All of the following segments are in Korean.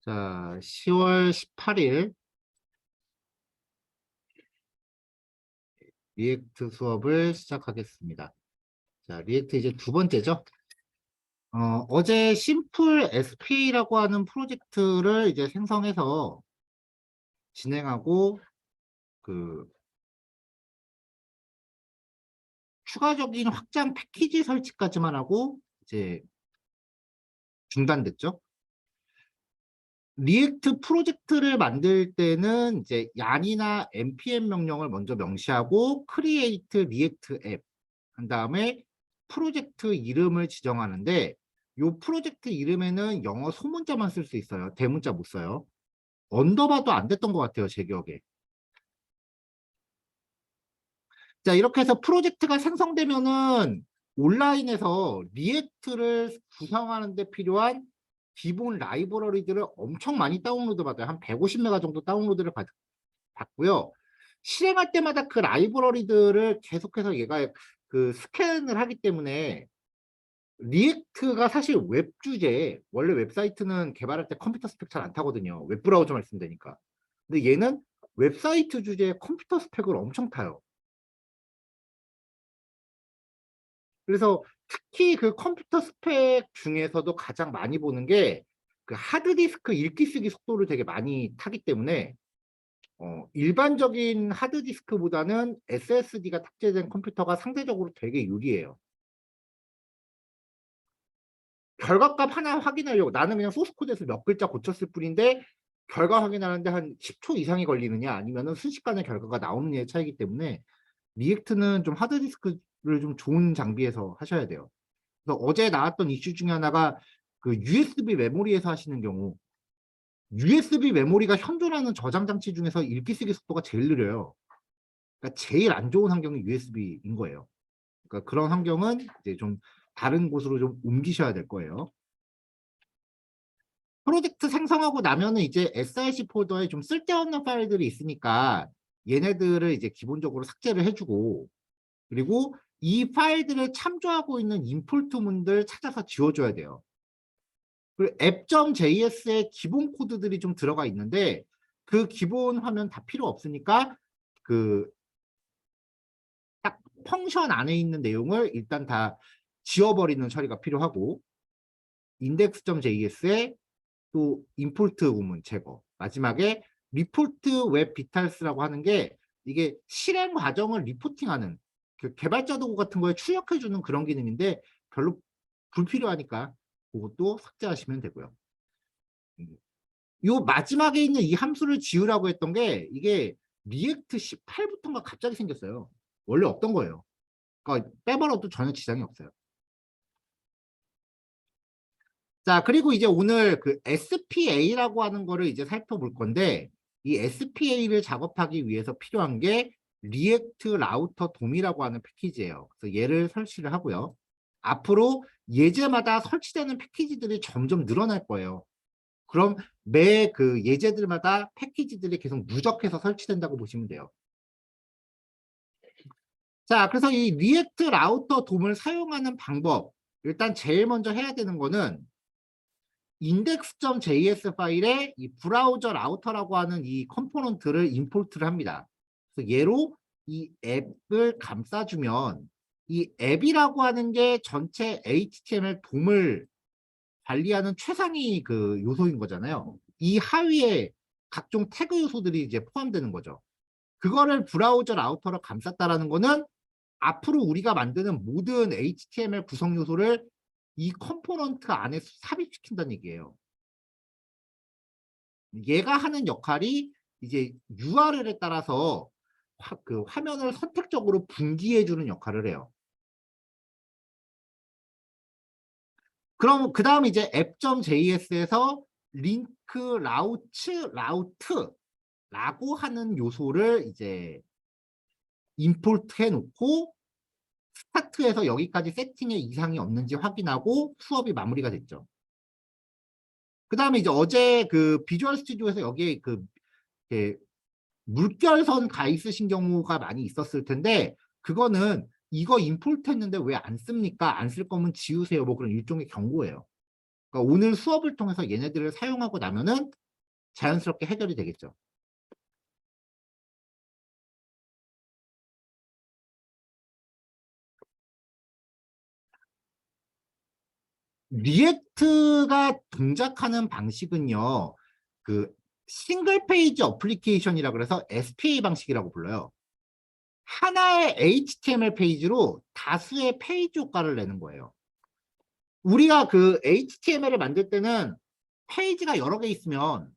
자, 10월 18일 리액트 수업을 시작하겠습니다. 자, 리액트 이제 두 번째죠. 어제 심플 SPA라고 하는 프로젝트를 이제 생성해서 진행하고 그 추가적인 확장 패키지 설치까지만 하고 이제 중단됐죠. 리액트 프로젝트를 만들 때는 이제 yan이나 npm 명령을 먼저 명시하고 create react app 한 다음에 프로젝트 이름을 지정하는데 이 프로젝트 이름에는 영어 소문자만 쓸 수 있어요. 대문자 못 써요. 언더바도 안 됐던 것 같아요. 제 기억에. 자, 이렇게 해서 프로젝트가 생성되면은 온라인에서 리액트를 구성하는 데 필요한 기본 라이브러리들을 엄청 많이 다운로드 받아요. 한 150메가 정도 다운로드를 받고요. 실행할 때마다 그 라이브러리들을 계속해서 얘가 그 스캔을 하기 때문에 리액트가 사실 웹 주제에 원래 웹사이트는 개발할 때 컴퓨터 스펙 잘 안 타거든요. 웹브라우저만 쓰면 되니까. 근데 얘는 웹사이트 주제에 컴퓨터 스펙을 엄청 타요. 그래서 특히 그 컴퓨터 스펙 중에서도 가장 많이 보는 게 그 하드디스크 읽기 쓰기 속도를 되게 많이 타기 때문에 일반적인 하드디스크보다는 SSD가 탑재된 컴퓨터가 상대적으로 되게 유리해요. 결과값 하나 확인하려고 나는 그냥 소스코드에서 몇 글자 고쳤을 뿐인데 결과 확인하는데 한 10초 이상이 걸리느냐 아니면 순식간에 결과가 나오느냐의 차이기 때문에 리액트는 좀 하드디스크를 좀 좋은 장비에서 하셔야 돼요. 그래서 어제 나왔던 이슈 중에 하나가 그 USB 메모리에서 하시는 경우 USB 메모리가 현존하는 저장 장치 중에서 읽기 쓰기 속도가 제일 느려요. 그러니까 제일 안 좋은 환경이 USB인 거예요. 그러니까 그런 환경은 이제 좀 다른 곳으로 좀 옮기셔야 될 거예요. 프로젝트 생성하고 나면은 이제 SRC 폴더에 좀 쓸데없는 파일들이 있으니까 얘네들을 이제 기본적으로 삭제를 해주고 그리고 이 파일들을 참조하고 있는 임포트문들 찾아서 지워줘야 돼요. 그리고 app.js의 기본 코드들이 좀 들어가 있는데 그 기본 화면 다 필요 없으니까 그 딱 펑션 안에 있는 내용을 일단 다 지워버리는 처리가 필요하고 index.js의 또 임포트 우문 제거 마지막에 리포트 웹 비탈스라고 하는 게 이게 실행 과정을 리포팅하는 그 개발자 도구 같은 거에 출력해주는 그런 기능인데 별로 불필요하니까 그것도 삭제하시면 되고요. 요 마지막에 있는 이 함수를 지우라고 했던 게 이게 리액트 18부터인가 갑자기 생겼어요. 원래 없던 거예요. 그러니까 빼버려도 전혀 지장이 없어요. 자, 그리고 이제 오늘 그 SPA라고 하는 거를 이제 살펴볼 건데 이 SPA를 작업하기 위해서 필요한 게 리액트 라우터 돔이라고 하는 패키지예요. 그래서 얘를 설치를 하고요. 앞으로 예제마다 설치되는 패키지들이 점점 늘어날 거예요. 그럼 매 그 예제들마다 패키지들이 계속 누적해서 설치된다고 보시면 돼요. 자, 그래서 이 리액트 라우터 돔을 사용하는 방법 일단 제일 먼저 해야 되는 거는 index.js 파일에 이 브라우저 라우터라고 하는 이 컴포넌트를 임포트를 합니다. 그래서 얘로 이 앱을 감싸주면 이 앱이라고 하는 게 전체 HTML 돔을 관리하는 최상위 그 요소인 거잖아요. 이 하위에 각종 태그 요소들이 이제 포함되는 거죠. 그거를 브라우저 라우터로 감쌌다라는 거는 앞으로 우리가 만드는 모든 HTML 구성 요소를 이 컴포넌트 안에 삽입시킨다는 얘기예요. 얘가 하는 역할이 이제 URL에 따라서 그 화면을 선택적으로 분기해주는 역할을 해요. 그럼 그 다음 이제 app.js에서 링크 라우트라고 하는 요소를 이제 임포트 해놓고 스타트에서 여기까지 세팅에 이상이 없는지 확인하고 수업이 마무리가 됐죠. 그 다음에 이제 어제 그 비주얼 스튜디오에서 여기에 그 물결선 가 있으신 경우가 많이 있었을 텐데 그거는 이거 임포트 했는데 왜 안 씁니까? 안 쓸 거면 지우세요. 뭐 그런 일종의 경고예요. 그러니까 오늘 수업을 통해서 얘네들을 사용하고 나면은 자연스럽게 해결이 되겠죠. 리액트가 동작하는 방식은요. 그 싱글 페이지 어플리케이션이라 그래서 SPA 방식이라고 불러요. 하나의 HTML 페이지로 다수의 페이지 효과를 내는 거예요. 우리가 그 HTML을 만들 때는 페이지가 여러 개 있으면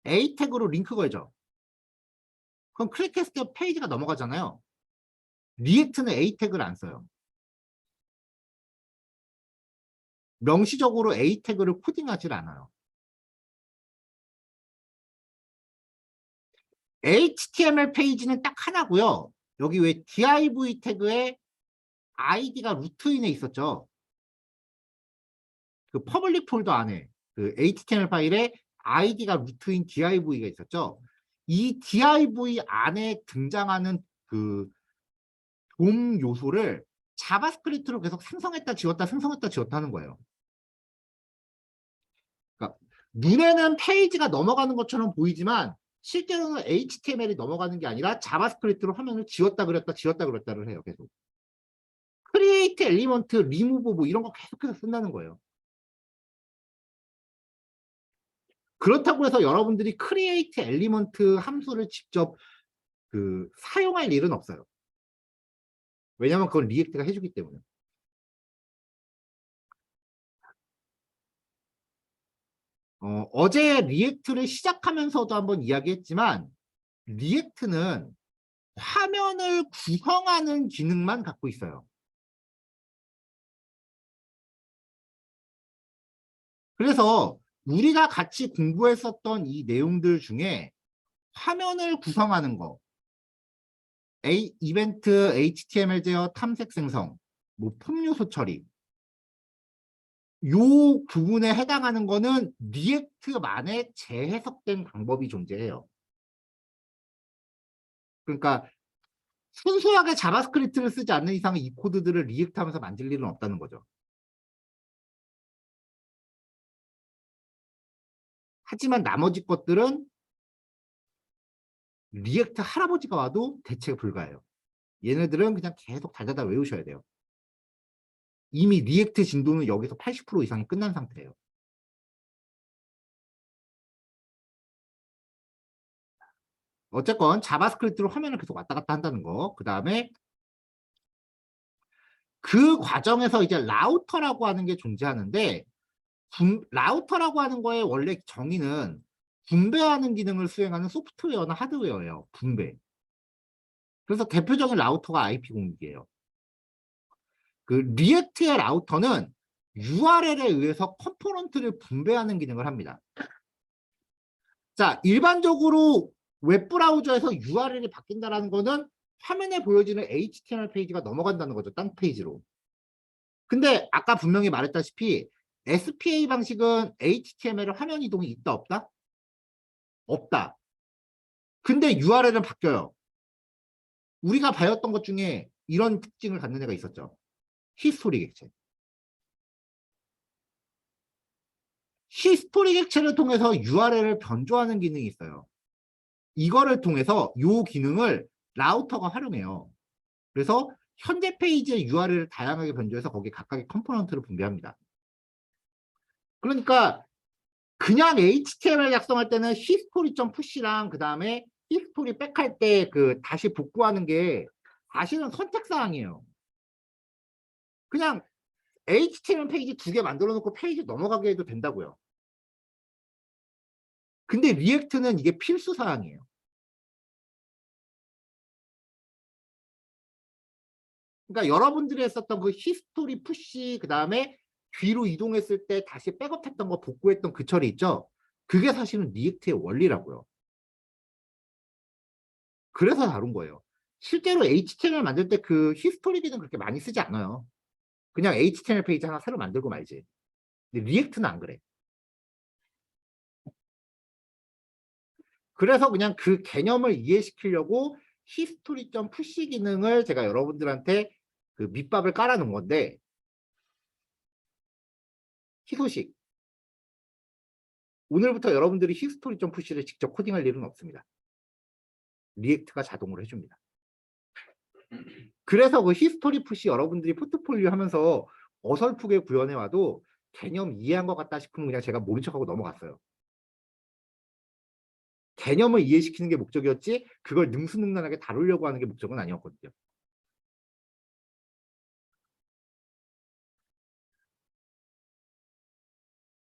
A 태그로 링크 걸죠. 그럼 클릭했을 때 페이지가 넘어가잖아요. 리액트는 A 태그를 안 써요. 명시적으로 A 태그를 코딩하지 않아요. HTML 페이지는 딱 하나고요. 여기 왜 div 태그에 id가 루트인에 있었죠. 그 퍼블릭 폴더 안에 그 HTML 파일에 id가 루트인 div가 있었죠. 이 div 안에 등장하는 그 돔 요소를 자바스크립트로 계속 생성했다 지웠다 생성했다 지웠다 하는 거예요. 그러니까 눈에는 페이지가 넘어가는 것처럼 보이지만 실제로는 HTML이 넘어가는 게 아니라 자바스크립트로 화면을 지웠다 그렸다 지웠다 그렸다를 해요. 계속. 크리에이트 엘리먼트, 리무브 뭐 이런 거 계속해서 쓴다는 거예요. 그렇다고 해서 여러분들이 크리에이트 엘리먼트 함수를 직접 그 사용할 일은 없어요. 왜냐하면 그건 리액트가 해주기 때문에. 어제 리액트를 시작하면서도 한번 이야기했지만 리액트는 화면을 구성하는 기능만 갖고 있어요. 그래서 우리가 같이 공부했었던 이 내용들 중에 화면을 구성하는 거, 이벤트, HTML 제어, 탐색 생성, 뭐 폼 요소 처리, 요 부분에 해당하는 거는 리액트만의 재해석된 방법이 존재해요. 그러니까 순수하게 자바스크립트를 쓰지 않는 이상 이 코드들을 리액트 하면서 만질 일은 없다는 거죠. 하지만 나머지 것들은 리액트 할아버지가 와도 대체가 불가해요. 얘네들은 그냥 계속 달달달 외우셔야 돼요. 이미 리액트 진도는 여기서 80% 이상이 끝난 상태예요. 어쨌건 자바스크립트로 화면을 계속 왔다 갔다 한다는 거. 그 다음에 그 과정에서 이제 라우터라고 하는 게 존재하는데 라우터라고 하는 거의 원래 정의는 분배하는 기능을 수행하는 소프트웨어나 하드웨어예요. 분배. 그래서 대표적인 라우터가 IP 공유기예요. 그 리액트의 라우터는 URL에 의해서 컴포넌트를 분배하는 기능을 합니다. 자, 일반적으로 웹브라우저에서 URL이 바뀐다는 거는 화면에 보여지는 HTML 페이지가 넘어간다는 거죠. 딴 페이지로. 근데 아까 분명히 말했다시피 SPA 방식은 HTML의 화면 이동이 있다 없다? 없다. 근데 URL은 바뀌어요. 우리가 배웠던 것 중에 이런 특징을 갖는 애가 있었죠. 히스토리 객체. 히스토리 객체를 통해서 URL을 변조하는 기능이 있어요. 이거를 통해서 이 기능을 라우터가 활용해요. 그래서 현재 페이지의 URL을 다양하게 변조해서 거기에 각각의 컴포넌트를 분배합니다. 그러니까 그냥 HTML 작성할 때는 history.push랑 그 다음에 history 백할 때 그 다시 복구하는 게 사실은 선택사항이에요. 그냥 HTML 페이지 2개 만들어 놓고 페이지 넘어가게 해도 된다고요. 근데 리액트는 이게 필수 사항이에요. 그러니까 여러분들이 했었던 그 히스토리 푸시 그 다음에 뒤로 이동했을 때 다시 백업했던 거 복구했던 그 처리 있죠? 그게 사실은 리액트의 원리라고요. 그래서 다룬 거예요. 실제로 HTML 만들 때 그 히스토리 기능 그렇게 많이 쓰지 않아요. 그냥 HTML 페이지 하나 새로 만들고 말지. 근데 리액트는 안 그래. 그래서 그냥 그 개념을 이해시키려고 히스토리.푸시 기능을 제가 여러분들한테 그 밑밥을 깔아놓은 건데 희소식. 오늘부터 여러분들이 히스토리 점 푸시를 직접 코딩할 일은 없습니다. 리액트가 자동으로 해줍니다. 그래서 그 히스토리 푸시 여러분들이 포트폴리오 하면서 어설프게 구현해 와도 개념 이해한 것 같다 싶으면 그냥 제가 모른 척하고 넘어갔어요. 개념을 이해시키는 게 목적이었지 그걸 능수능란하게 다루려고 하는 게 목적은 아니었거든요.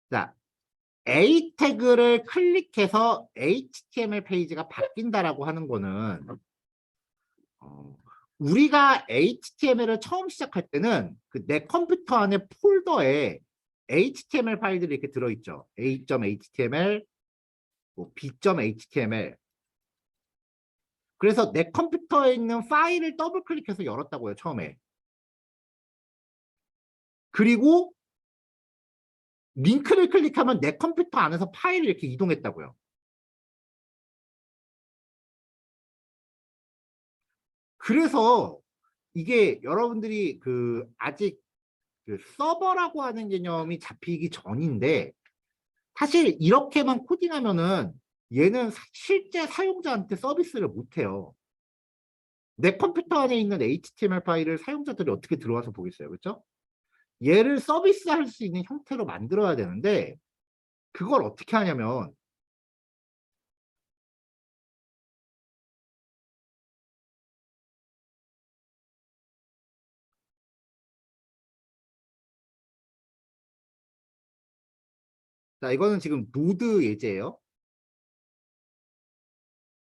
자, A 태그를 클릭해서 HTML 페이지가 바뀐다라고 하는 거는 우리가 HTML을 처음 시작할 때는 그 내 컴퓨터 안에 폴더에 HTML 파일들이 이렇게 들어있죠. A.html, 뭐 B.html. 그래서 내 컴퓨터에 있는 파일을 더블 클릭해서 열었다고요, 처음에. 그리고 링크를 클릭하면 내 컴퓨터 안에서 파일이 이렇게 이동했다고요. 그래서 이게 여러분들이 그 아직 그 서버라고 하는 개념이 잡히기 전인데 사실 이렇게만 코딩하면은 얘는 실제 사용자한테 서비스를 못해요. 내 컴퓨터 안에 있는 HTML 파일을 사용자들이 어떻게 들어와서 보겠어요, 그렇죠? 얘를 서비스할 수 있는 형태로 만들어야 되는데 그걸 어떻게 하냐면 자, 이거는 지금 노드 예제예요.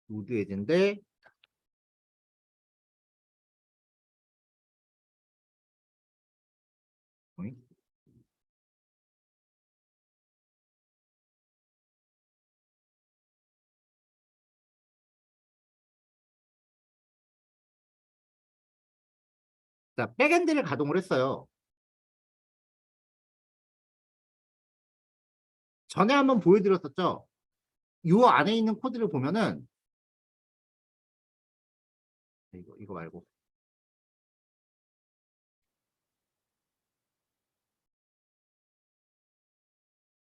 노드 예제인데 자, 백엔드를 가동을 했어요. 전에 한번 보여드렸었죠. 요 안에 있는 코드를 보면은 이거 말고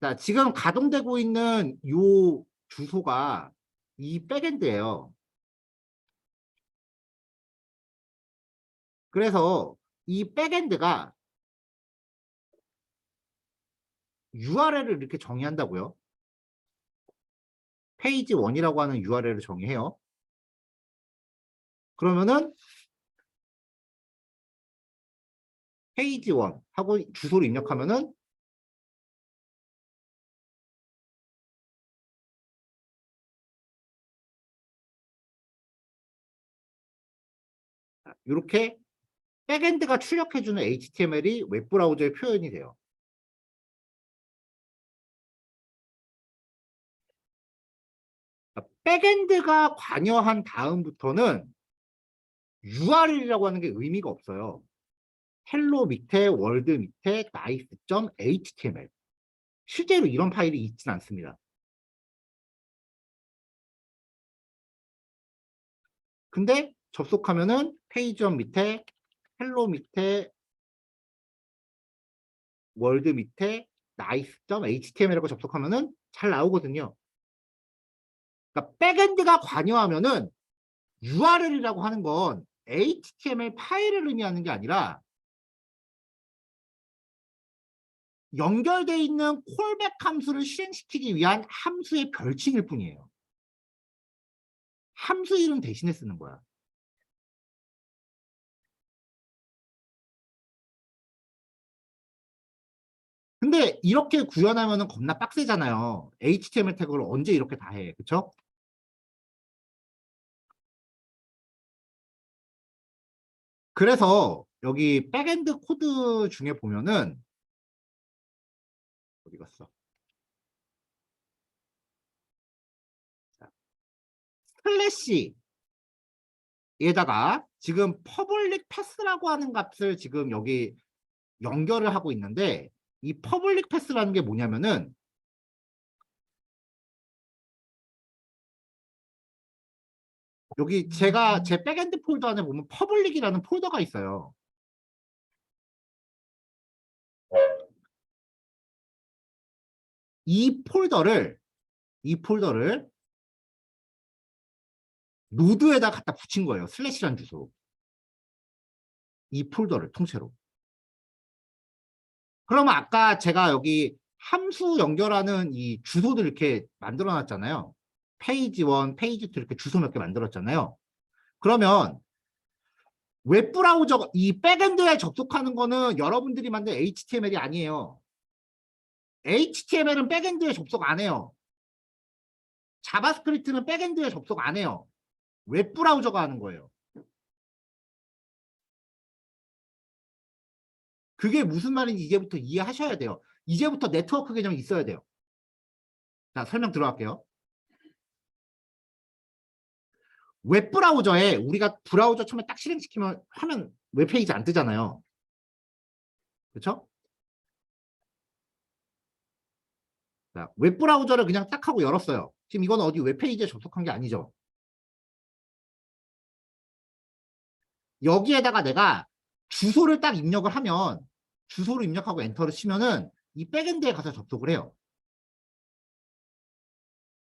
자, 지금 가동되고 있는 요 주소가 이 백엔드예요. 그래서 이 백엔드가 URL을 이렇게 정의한다고요. 페이지 1이라고 하는 URL을 정의해요. 그러면은 페이지 1 하고 주소를 입력하면은 이렇게 백엔드가 출력해주는 HTML이 웹브라우저에 표현이 돼요. 백엔드가 관여한 다음부터는 URL이라고 하는 게 의미가 없어요. 헬로 밑에 월드 밑에 nice.html 실제로 이런 파일이 있진 않습니다. 근데 접속하면은 페이지 원 밑에 헬로 밑에 월드 밑에 nice.html이라고 접속하면은 잘 나오거든요. 그러니까 백엔드가 관여하면은 URL이라고 하는 건 HTML 파일을 의미하는 게 아니라 연결되어 있는 콜백 함수를 실행시키기 위한 함수의 별칭일 뿐이에요. 함수 이름 대신에 쓰는 거야. 근데 이렇게 구현하면 겁나 빡세잖아요. HTML 태그를 언제 이렇게 다 해. 그쵸? 그래서 여기 백엔드 코드 중에 보면은 어디 갔어? 슬래시에다가 지금 퍼블릭 패스라고 하는 값을 지금 여기 연결을 하고 있는데 이 퍼블릭 패스라는 게 뭐냐면은 여기 제가 제 백엔드 폴더 안에 보면 퍼블릭이라는 폴더가 있어요. 이 폴더를 노드에다 갖다 붙인 거예요. 슬래시란 주소로. 이 폴더를 통째로. 그러면 아까 제가 여기 함수 연결하는 이 주소들 이렇게 만들어 놨잖아요. 페이지 1, 페이지 2 이렇게 주소 몇 개 만들었잖아요. 그러면 웹브라우저 이 백엔드에 접속하는 거는 여러분들이 만든 HTML이 아니에요. HTML은 백엔드에 접속 안 해요. 자바스크립트는 백엔드에 접속 안 해요. 웹브라우저가 하는 거예요. 그게 무슨 말인지 이제부터 이해하셔야 돼요. 이제부터 네트워크 개념이 있어야 돼요. 자, 설명 들어갈게요. 웹브라우저에 우리가 브라우저 처음에 딱 실행시키면 화면 웹페이지 안 뜨잖아요. 그렇죠? 자, 웹브라우저를 그냥 딱 하고 열었어요. 지금 이건 어디 웹페이지에 접속한 게 아니죠. 여기에다가 내가 주소를 딱 입력을 하면 주소를 입력하고 엔터를 치면은 이 백엔드에 가서 접속을 해요.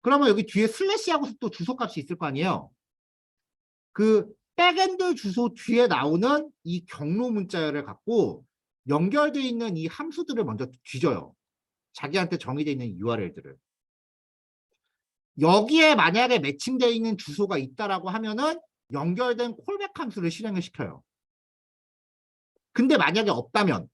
그러면 여기 뒤에 슬래시하고 또 주소값이 있을 거 아니에요. 그 백엔드 주소 뒤에 나오는 이 경로 문자열을 갖고 연결되어 있는 이 함수들을 먼저 뒤져요. 자기한테 정의되어 있는 URL들을. 여기에 만약에 매칭되어 있는 주소가 있다라고 하면은 연결된 콜백 함수를 실행을 시켜요. 근데 만약에 없다면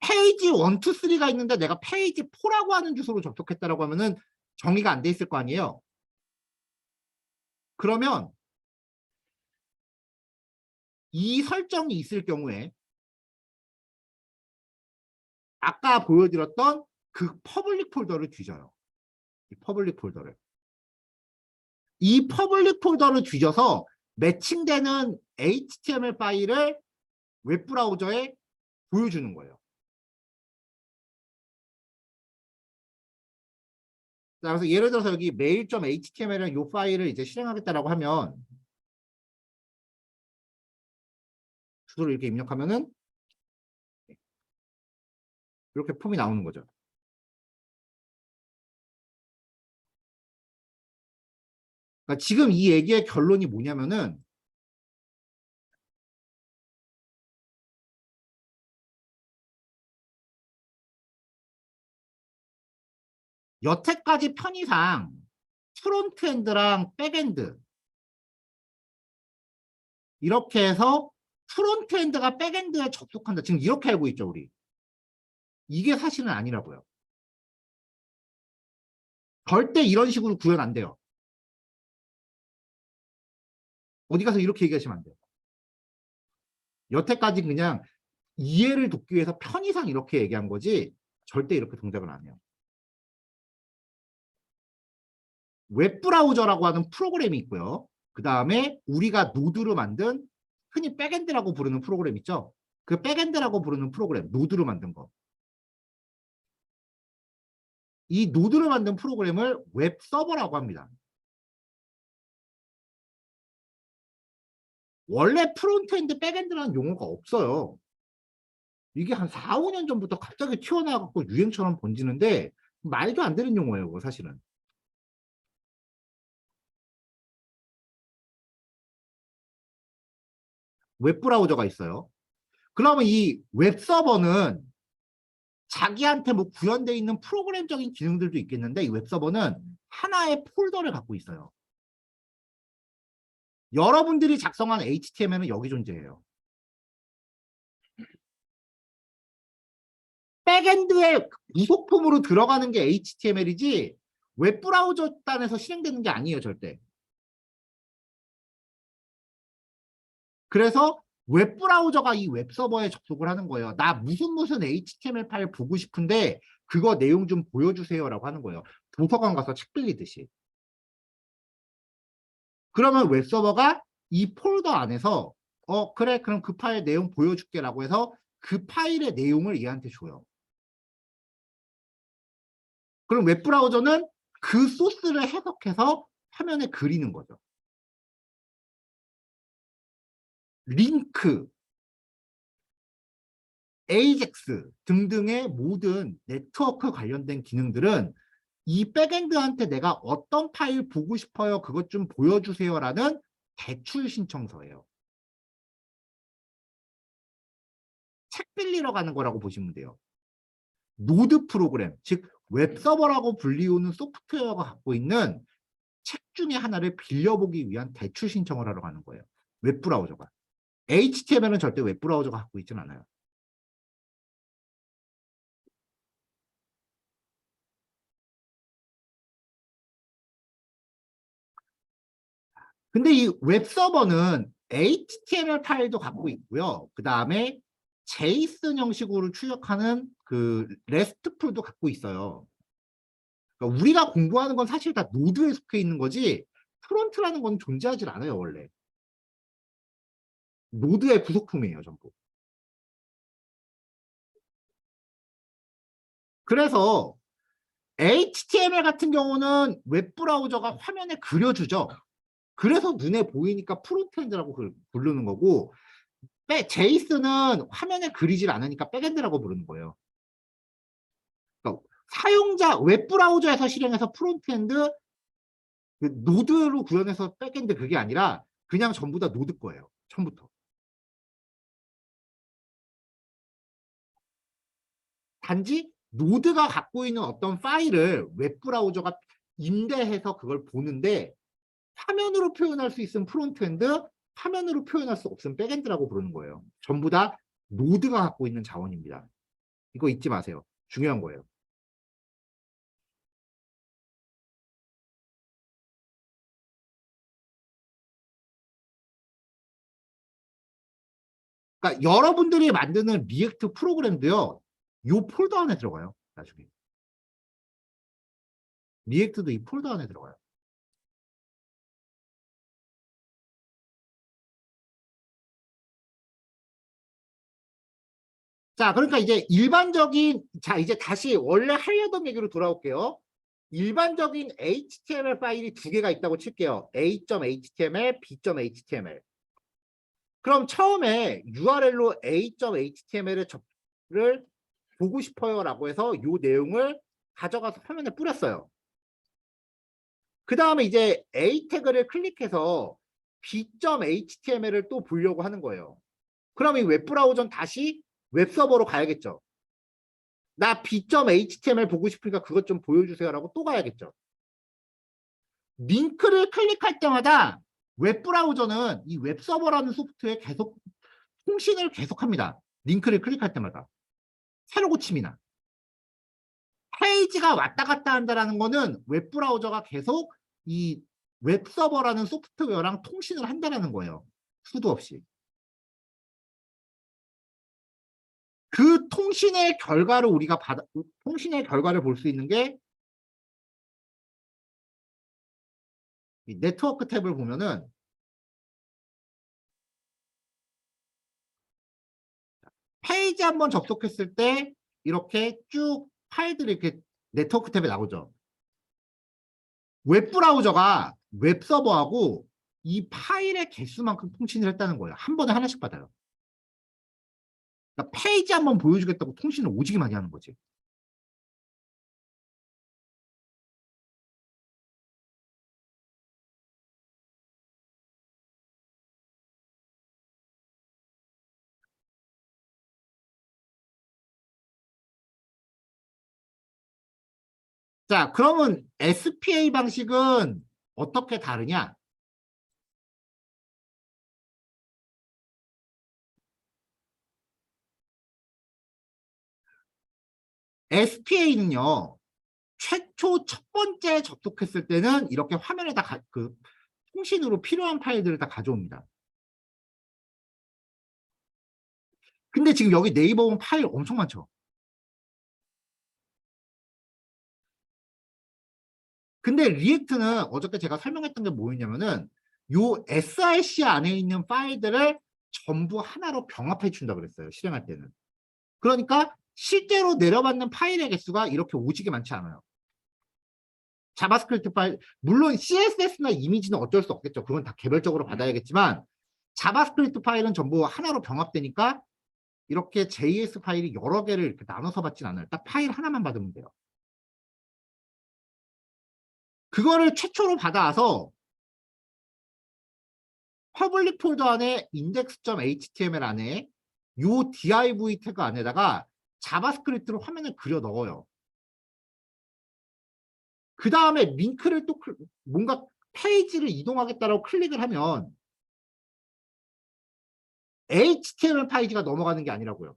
페이지 1, 2, 3가 있는데 내가 페이지 4라고 하는 주소로 접속했다라고 하면은 정의가 안 돼 있을 거 아니에요. 그러면 이 설정이 있을 경우에 아까 보여드렸던 그 퍼블릭 폴더를 뒤져요. 이 퍼블릭 폴더를. 이 퍼블릭 폴더를 뒤져서 매칭되는 HTML 파일을 웹브라우저에 보여주는 거예요. 자, 그래서 예를 들어서 여기 mail.html이라는 이 파일을 이제 실행하겠다라고 하면 주소를 이렇게 입력하면은 이렇게 폼이 나오는 거죠. 그러니까 지금 이 얘기의 결론이 뭐냐면은 여태까지 편의상 프론트엔드랑 백엔드 이렇게 해서 프론트엔드가 백엔드에 접속한다. 지금 이렇게 알고 있죠, 우리. 이게 사실은 아니라고요. 절대 이런 식으로 구현 안 돼요. 어디 가서 이렇게 얘기하시면 안 돼요. 여태까지 그냥 이해를 돕기 위해서 편의상 이렇게 얘기한 거지 절대 이렇게 동작을 안 해요. 웹브라우저라고 하는 프로그램이 있고요. 그 다음에 우리가 노드로 만든 흔히 백엔드라고 부르는 프로그램 있죠. 그 백엔드라고 부르는 프로그램, 노드로 만든 거. 이 노드로 만든 프로그램을 웹서버라고 합니다. 원래 프론트엔드, 백엔드라는 용어가 없어요. 이게 한 4, 5년 전부터 갑자기 튀어나와갖고 유행처럼 번지는데 말도 안 되는 용어예요, 그거 사실은. 웹브라우저가 있어요. 그러면 이 웹서버는 자기한테 뭐 구현되어 있는 프로그램적인 기능들도 있겠는데 이 웹서버는 하나의 폴더를 갖고 있어요. 여러분들이 작성한 HTML은 여기 존재해요. 백엔드에 부속품으로 들어가는 게 HTML이지 웹브라우저 단에서 실행되는 게 아니에요, 절대. 그래서 웹브라우저가 이 웹서버에 접속을 하는 거예요. 나 무슨 HTML 파일 보고 싶은데 그거 내용 좀 보여주세요라고 하는 거예요. 도서관 가서 책 빌리듯이. 그러면 웹서버가 이 폴더 안에서 그래 그럼 그 파일 내용 보여줄게라고 해서 그 파일의 내용을 얘한테 줘요. 그럼 웹브라우저는 그 소스를 해석해서 화면에 그리는 거죠. 링크, AJAX 등등의 모든 네트워크 관련된 기능들은 이 백엔드한테 내가 어떤 파일 보고 싶어요. 그것 좀 보여주세요라는 대출 신청서예요. 책 빌리러 가는 거라고 보시면 돼요. 노드 프로그램, 즉 웹서버라고 불리우는 소프트웨어가 갖고 있는 책 중에 하나를 빌려보기 위한 대출 신청을 하러 가는 거예요. 웹브라우저가. HTML은 절대 웹브라우저가 갖고 있지는 않아요. 근데 이 웹서버는 HTML 파일도 갖고 있고요. 그 다음에 제이슨 형식으로 출력하는 그 레스트풀도 갖고 있어요. 그러니까 우리가 공부하는 건 사실 다 노드에 속해 있는 거지 프론트라는 건 존재하지 않아요, 원래. 노드의 부속품이에요, 전부. 그래서 HTML 같은 경우는 웹브라우저가 화면에 그려주죠. 그래서 눈에 보이니까 프론트엔드라고 부르는 거고 제이슨은 화면에 그리질 않으니까 백엔드라고 부르는 거예요. 그러니까 사용자 웹브라우저에서 실행해서 프론트엔드 그 노드로 구현해서 백엔드 그게 아니라 그냥 전부 다 노드 거예요. 처음부터. 단지 노드가 갖고 있는 어떤 파일을 웹브라우저가 임대해서 그걸 보는데 화면으로 표현할 수 있으면 프론트엔드, 화면으로 표현할 수 없으면 백엔드라고 부르는 거예요. 전부 다 노드가 갖고 있는 자원입니다. 이거 잊지 마세요. 중요한 거예요. 그러니까 여러분들이 만드는 리액트 프로그램도요. 이 폴더 안에 들어가요. 나중에. 리액트도 이 폴더 안에 들어가요. 자, 그러니까 이제 일반적인, 자, 이제 다시 원래 하려던 얘기로 돌아올게요. 일반적인 HTML 파일이 두 개가 있다고 칠게요. a.html, b.html. 그럼 처음에 URL로 a.html을 보고 싶어요라고 해서 이 내용을 가져가서 화면에 뿌렸어요. 그 다음에 이제 A 태그를 클릭해서 b.html을 또 보려고 하는 거예요. 그럼 이 웹브라우저는 다시 웹서버로 가야겠죠. 나 b.html 보고 싶으니까 그것 좀 보여주세요라고 또 가야겠죠. 링크를 클릭할 때마다 웹브라우저는 이 웹서버라는 소프트에 계속 통신을 계속합니다. 링크를 클릭할 때마다. 새로 고침이나. 페이지가 왔다 갔다 한다는 거는 웹브라우저가 계속 이 웹서버라는 소프트웨어랑 통신을 한다는 거예요. 수도 없이. 그 통신의 결과를 우리가 통신의 결과를 볼 수 있는 게 이 네트워크 탭을 보면은 페이지 한번 접속했을 때 이렇게 쭉 파일들이 이렇게 네트워크 탭에 나오죠. 웹브라우저가 웹서버하고 이 파일의 개수만큼 통신을 했다는 거예요. 한 번에 하나씩 받아요. 그러니까 페이지 한번 보여주겠다고 통신을 오지게 많이 하는 거지. 자, 그러면 SPA 방식은 어떻게 다르냐? SPA는요, 최초 첫 번째 접속했을 때는 이렇게 화면에다 통신으로 필요한 파일들을 다 가져옵니다. 근데 지금 여기 네이버 보면 파일 엄청 많죠? 근데 리액트는 어저께 제가 설명했던 게 뭐였냐면은 요 src 안에 있는 파일들을 전부 하나로 병합해 준다 그랬어요. 실행할 때는. 그러니까 실제로 내려받는 파일의 개수가 이렇게 오지게 많지 않아요. 자바스크립트 파일, 물론 CSS나 이미지는 어쩔 수 없겠죠. 그건 다 개별적으로 받아야겠지만 자바스크립트 파일은 전부 하나로 병합되니까 이렇게 JS 파일이 여러 개를 이렇게 나눠서 받진 않아요. 딱 파일 하나만 받으면 돼요. 그거를 최초로 받아와서 퍼블릭 폴더 안에 index.html 안에 요 div 태그 안에다가 자바스크립트로 화면을 그려 넣어요. 그 다음에 링크를 또 뭔가 페이지를 이동하겠다라고 클릭을 하면 HTML 페이지가 넘어가는 게 아니라고요.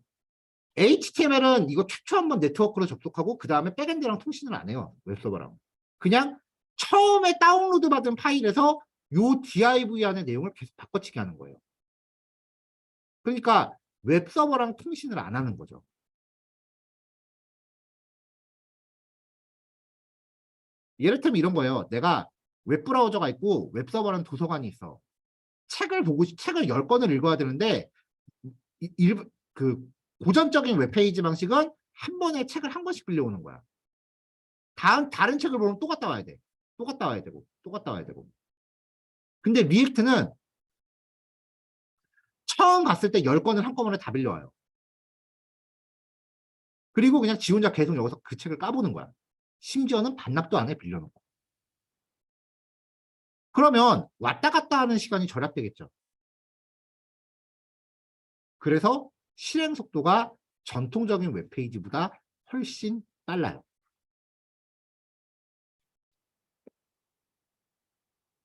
HTML은 이거 최초 한번 네트워크로 접속하고 그 다음에 백엔드랑 통신을 안 해요. 웹서버랑. 그냥 처음에 다운로드 받은 파일에서 요 div 안의 내용을 계속 바꿔치기 하는 거예요. 그러니까 웹서버랑 통신을 안 하는 거죠. 예를 들면 이런 거예요. 내가 웹브라우저가 있고 웹서버랑 도서관이 있어. 책을 10권을 읽어야 되는데 그 고전적인 웹페이지 방식은 한 번에 책을 한 권씩 빌려오는 거야. 다른 책을 보면 또 갔다 와야 돼. 또 갔다 와야 되고 또 갔다 와야 되고. 근데 리액트는 처음 갔을 때 10권을 한꺼번에 다 빌려와요. 그리고 그냥 지 혼자 계속 여기서 그 책을 까보는 거야. 심지어는 반납도 안 해 빌려놓고. 그러면 왔다 갔다 하는 시간이 절약되겠죠. 그래서 실행 속도가 전통적인 웹페이지보다 훨씬 빨라요.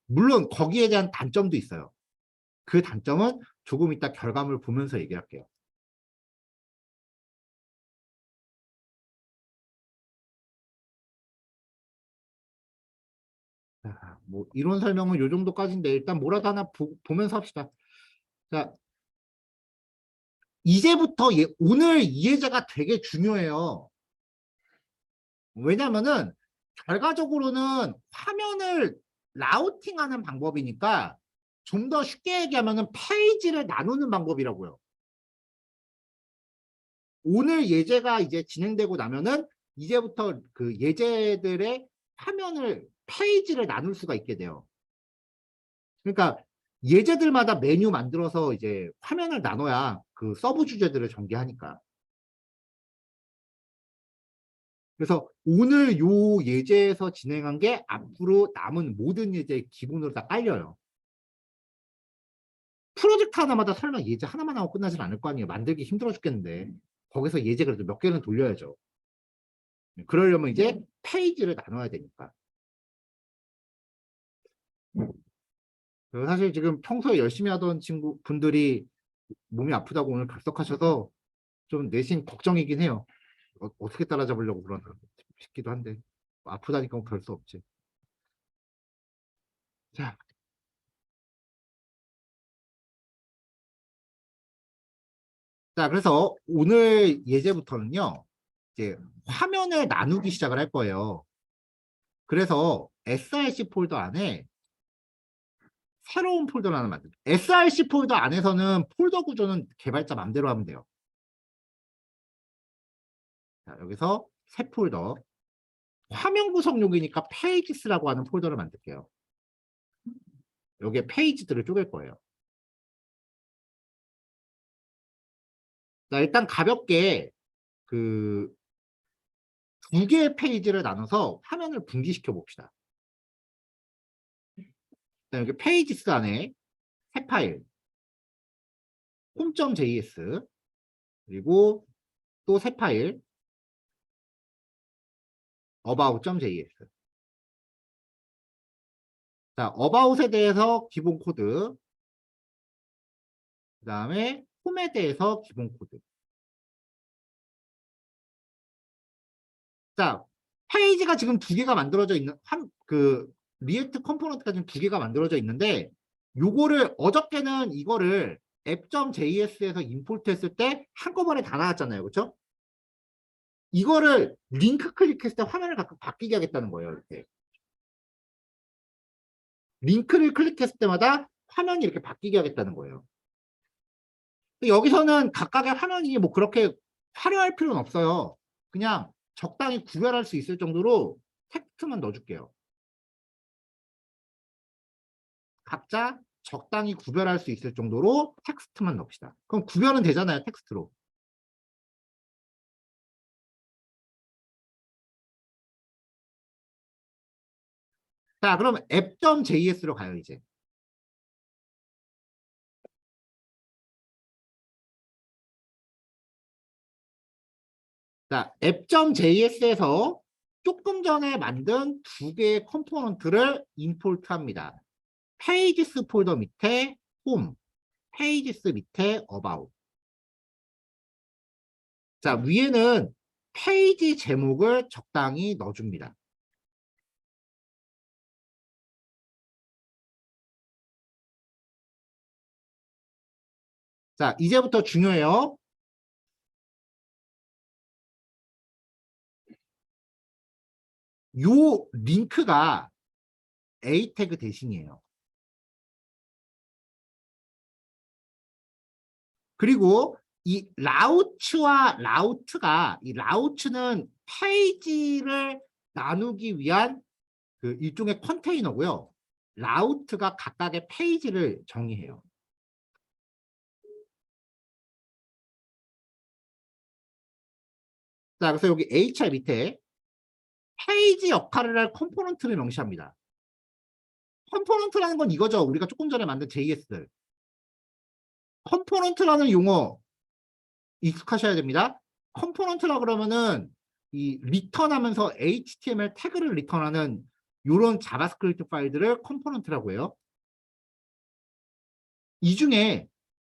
물론 거기에 대한 단점도 있어요. 그 단점은 조금 이따 결과물 보면서 얘기할게요. 자, 뭐 이론 설명은 요 정도까지인데 일단 뭐라도 하나 보면서 합시다. 자, 이제부터 오늘 이 예제가 되게 중요해요. 왜냐면은 결과적으로는 화면을 라우팅하는 방법이니까 좀 더 쉽게 얘기하면은 페이지를 나누는 방법이라고요. 오늘 예제가 이제 진행되고 나면은 이제부터 그 예제들의 화면을 페이지를 나눌 수가 있게 돼요. 그러니까 예제들마다 메뉴 만들어서 이제 화면을 나눠야 그 서브 주제들을 전개하니까. 그래서 오늘 요 예제에서 진행한 게 앞으로 남은 모든 예제의 기본으로 다 깔려요. 프로젝트 하나마다 설마 예제 하나만 하고 끝나진 않을 거 아니에요. 만들기 힘들어 죽겠는데. 거기서 예제 그래도 몇 개는 돌려야죠. 그러려면 이제 페이지를 나눠야 되니까. 사실 지금 평소에 열심히 하던 분들이 몸이 아프다고 오늘 결석하셔서 좀 내심 걱정이긴 해요. 어떻게 따라잡으려고 그러나 싶기도 한데 아프다니까 뭐 별수 없지. 자, 그래서 오늘 예제부터는요. 이제 화면을 나누기 시작을 할 거예요. 그래서 src 폴더 안에 새로운 폴더를 하나 만들죠. src 폴더 안에서는 폴더 구조는 개발자 맘대로 하면 돼요. 자, 여기서 새 폴더. 화면 구성용이니까 페이지스라고 하는 폴더를 만들게요. 여기에 페이지들을 쪼갤 거예요. 자, 일단 가볍게 그 두 개의 페이지를 나눠서 화면을 분기시켜 봅시다. 여기 페이지스 안에 새 파일 home.js 그리고 또 새 파일 about.js. 자, about에 대해서 기본 코드, 그 다음에 홈에 대해서 기본 코드. 자, 페이지가 지금 두 개가 만들어져 있는 그 리액트 컴포넌트가 지금 두 개가 만들어져 있는데 요거를 어저께는 이거를 app.js에서 임포트 했을 때 한꺼번에 다 나왔잖아요. 그렇죠? 이거를 링크 클릭했을 때 화면을 가끔 바뀌게 하겠다는 거예요. 이렇게. 링크를 클릭했을 때마다 화면이 이렇게 바뀌게 하겠다는 거예요. 여기서는 각각의 화면이 뭐 그렇게 화려할 필요는 없어요. 그냥 적당히 구별할 수 있을 정도로 텍스트만 넣어줄게요. 각자 적당히 구별할 수 있을 정도로 텍스트만 넣읍시다. 그럼 구별은 되잖아요, 텍스트로. 자, 그럼 app.js로 가요, 이제. 자, app.js에서 조금 전에 만든 두 개의 컴포넌트를 임포트합니다. pages 폴더 밑에 home, pages 밑에 about. 자, 위에는 페이지 제목을 적당히 넣어줍니다. 자, 이제부터 중요해요. 요 링크가 A 태그 대신이에요. 그리고 이 라우츠와 라우트가, 이 라우츠는 페이지를 나누기 위한 그 일종의 컨테이너고요. 라우트가 각각의 페이지를 정의해요. 자, 그래서 여기 HR 밑에 페이지 역할을 할 컴포넌트를 명시합니다. 컴포넌트라는 건 이거죠. 우리가 조금 전에 만든 JS. 컴포넌트라는 용어 익숙하셔야 됩니다. 컴포넌트라 그러면은 이 리턴하면서 HTML 태그를 리턴하는 이런 자바스크립트 파일들을 컴포넌트라고 해요. 이 중에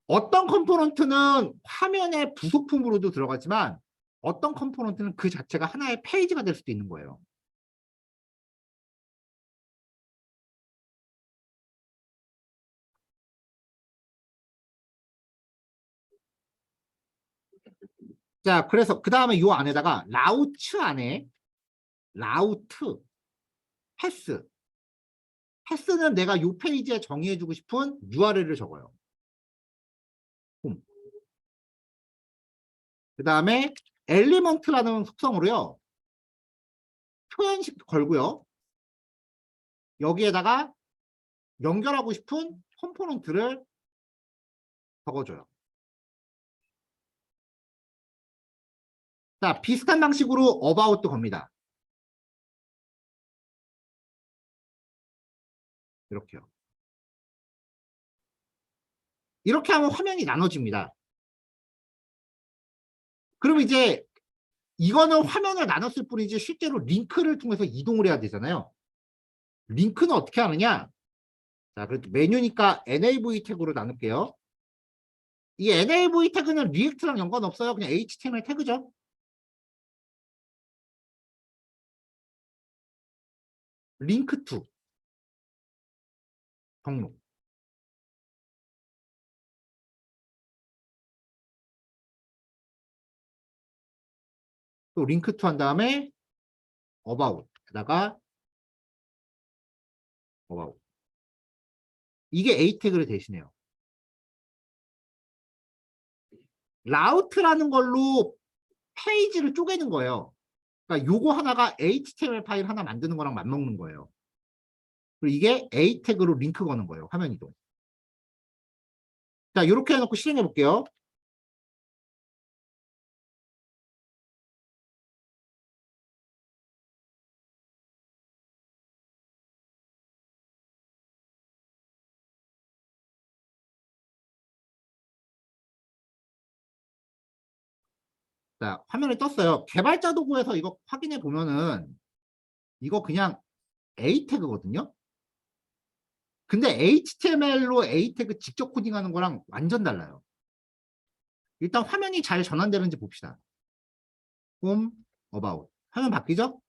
어떤 컴포넌트는 화면의 부속품으로도 들어가지만 어떤 컴포넌트는 그 자체가 하나의 페이지가 될 수도 있는 거예요. 자, 그래서 그 다음에 이 안에다가 라우츠 안에 라우트, 패스. 패스는 내가 이 페이지에 정의해주고 싶은 URL을 적어요. 그 다음에 엘리먼트라는 속성으로요. 표현식 걸고요. 여기에다가 연결하고 싶은 컴포넌트를 적어줘요. 자, 비슷한 방식으로 about도 겁니다. 이렇게요. 이렇게 하면 화면이 나눠집니다. 그럼 이제 이거는 화면을 나눴을 뿐이지 실제로 링크를 통해서 이동을 해야 되잖아요. 링크는 어떻게 하느냐? 자, 그래도 메뉴니까 nav 태그로 나눌게요. 이 nav 태그는 리액트랑 연관 없어요. 그냥 HTML 태그죠. 링크 투 경로. 또 링크 투 한 다음에 about에다가 about. 이게 A 태그를 대신해요. 라우트라는 걸로 페이지를 쪼개는 거예요. 그러니까 요거 하나가 HTML 파일 하나 만드는 거랑 맞먹는 거예요. 그리고 이게 A 태그로 링크 거는 거예요. 화면 이동. 자, 이렇게 해놓고 실행해 볼게요. 자, 화면에 떴어요. 개발자 도구에서 이거 확인해 보면은 이거 그냥 A 태그거든요. 근데 HTML로 A 태그 직접 코딩하는 거랑 완전 달라요. 일단 화면이 잘 전환되는지 봅시다. home, about. 화면 바뀌죠?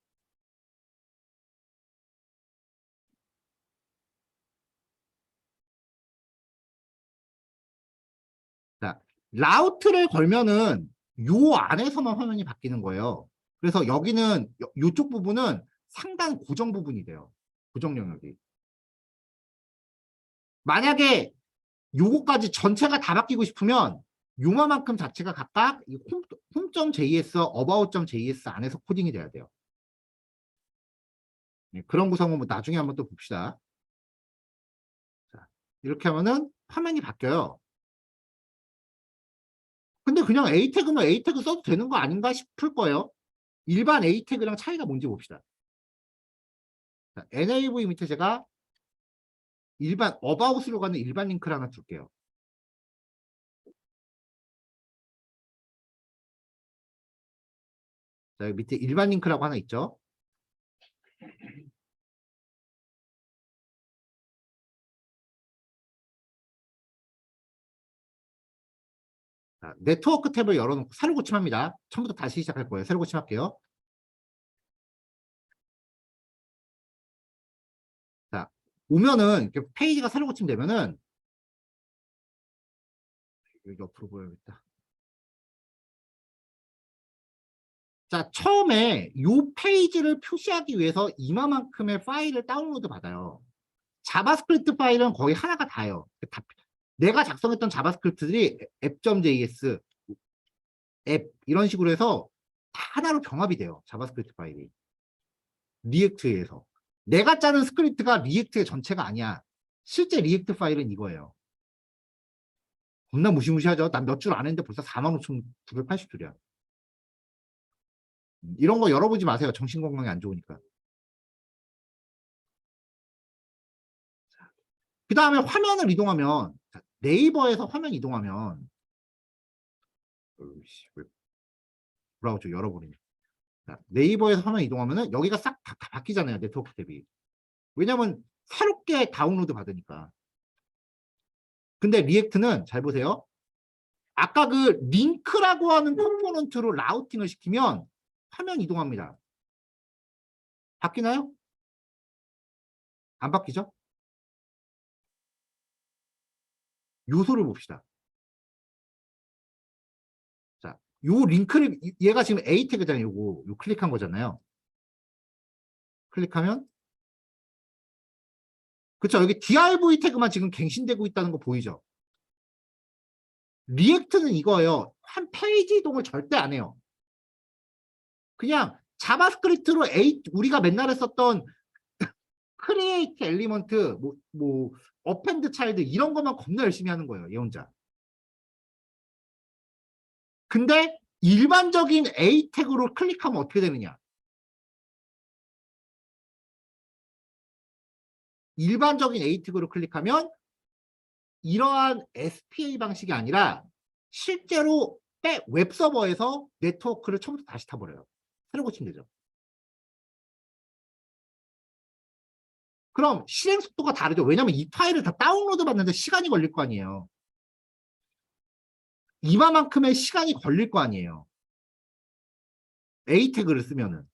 자, 라우트를 걸면은 요 안에서만 화면이 바뀌는 거예요. 그래서 여기는 요쪽 부분은 상단 고정 부분이 돼요. 고정 영역이. 만약에 요거까지 전체가 다 바뀌고 싶으면 요만큼 자체가 각각 이 home.js, about.js 안에서 코딩이 돼야 돼요. 네, 그런 구성은 뭐 나중에 한번 또 봅시다. 자, 이렇게 하면은 화면이 바뀌어요. 근데 그냥 A 태그면 A 태그 써도 되는 거 아닌가 싶을 거예요. 일반 A 태그랑 차이가 뭔지 봅시다. 자, nav 밑에 제가 일반 about으로 가는 일반 링크를 하나 줄게요. 자, 여기 밑에 일반 링크라고 하나 있죠. 자, 네트워크 탭을 열어놓고 새로 고침합니다. 처음부터 다시 시작할 거예요. 새로 고침할게요. 자, 오면은 페이지가 새로 고침되면은 여기 옆으로 보여야겠다. 자, 처음에 이 페이지를 표시하기 위해서 이만큼의 파일을 다운로드 받아요. 자바스크립트 파일은 거의 하나가 다예요. 내가 작성했던 자바스크립트들이 app.js, 앱 이런 식으로 해서 다 하나로 병합이 돼요. 자바스크립트 파일이. 리액트에서. 내가 짜는 스크립트가 리액트의 전체가 아니야. 실제 리액트 파일은 이거예요. 겁나 무시무시하죠. 난 몇 줄 안 했는데 벌써 45,980줄이야. 이런 거 열어보지 마세요. 정신건강에 안 좋으니까. 그 다음에 화면을 이동하면 네이버에서 화면 이동하면 브라우저 열어버리네. 네이버에서 화면 이동하면은 여기가 싹 다 바뀌잖아요. 네트워크 탭이. 왜냐면 새롭게 다운로드 받으니까. 근데 리액트는 잘 보세요. 아까 그 링크라고 하는 컴포넌트로 라우팅을 시키면 화면 이동합니다. 바뀌나요? 안 바뀌죠? 요소를 봅시다. 자, 요 링크를 얘가 지금 A 태그잖아요. 요거 클릭한 거잖아요. 클릭하면 그쵸? 여기 div 태그만 지금 갱신되고 있다는 거 보이죠? 리액트는 이거예요. 한 페이지 이동을 절대 안 해요. 그냥 자바스크립트로 우리가 맨날 했었던 크리에이트 엘리먼트, 어펜드 차일드 이런 것만 겁나 열심히 하는 거예요. 얘 혼자. 근데 일반적인 A 태그로 클릭하면 어떻게 되느냐? 일반적인 A 태그로 클릭하면 이러한 SPA 방식이 아니라 실제로 웹서버에서 네트워크를 처음부터 다시 타버려요. 새로 고치면 되죠. 그럼 실행 속도가 다르죠. 왜냐면 이 파일을 다 다운로드 받는데 시간이 걸릴 거 아니에요. 이만큼의 시간이 걸릴 거 아니에요. A 태그를 쓰면은.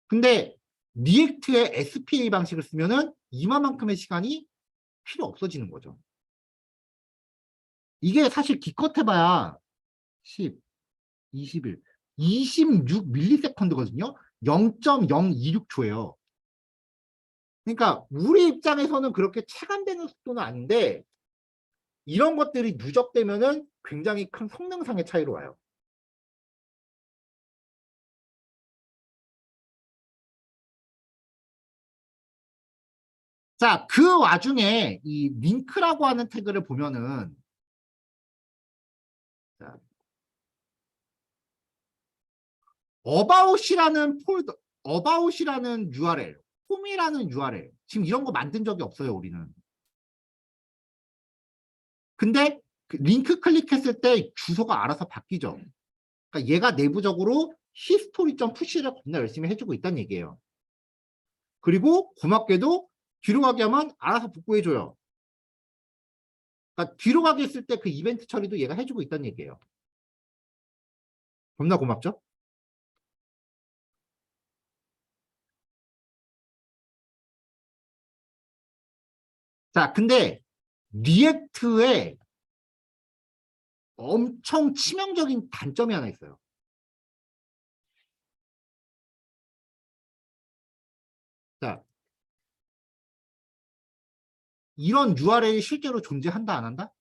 근데 리액트의 SPA 방식을 쓰면은 이만큼의 시간이 필요 없어지는 거죠. 이게 사실 기껏 해봐야 10, 21, 26ms거든요. 0.026초예요. 그러니까 우리 입장에서는 그렇게 체감되는 속도는 아닌데 이런 것들이 누적되면은 굉장히 큰 성능상의 차이로 와요. 자, 그 와중에 이 링크라고 하는 태그를 보면은 자, about이라는 폴더, about이라는 URL, 홈이라는 URL. 지금 이런 거 만든 적이 없어요, 우리는. 근데 그 링크 클릭했을 때 주소가 알아서 바뀌죠. 그러니까 얘가 내부적으로 history.push를 겁나 열심히 해주고 있다는 얘기예요. 그리고 고맙게도 뒤로 가게 하면 알아서 복구해줘요. 그러니까 뒤로 가게 했을 때 그 이벤트 처리도 얘가 해주고 있다는 얘기예요. 겁나 고맙죠? 자, 근데 리액트에 엄청 치명적인 단점이 하나 있어요. 자, 이런 URL이 실제로 존재한다, 안 한다?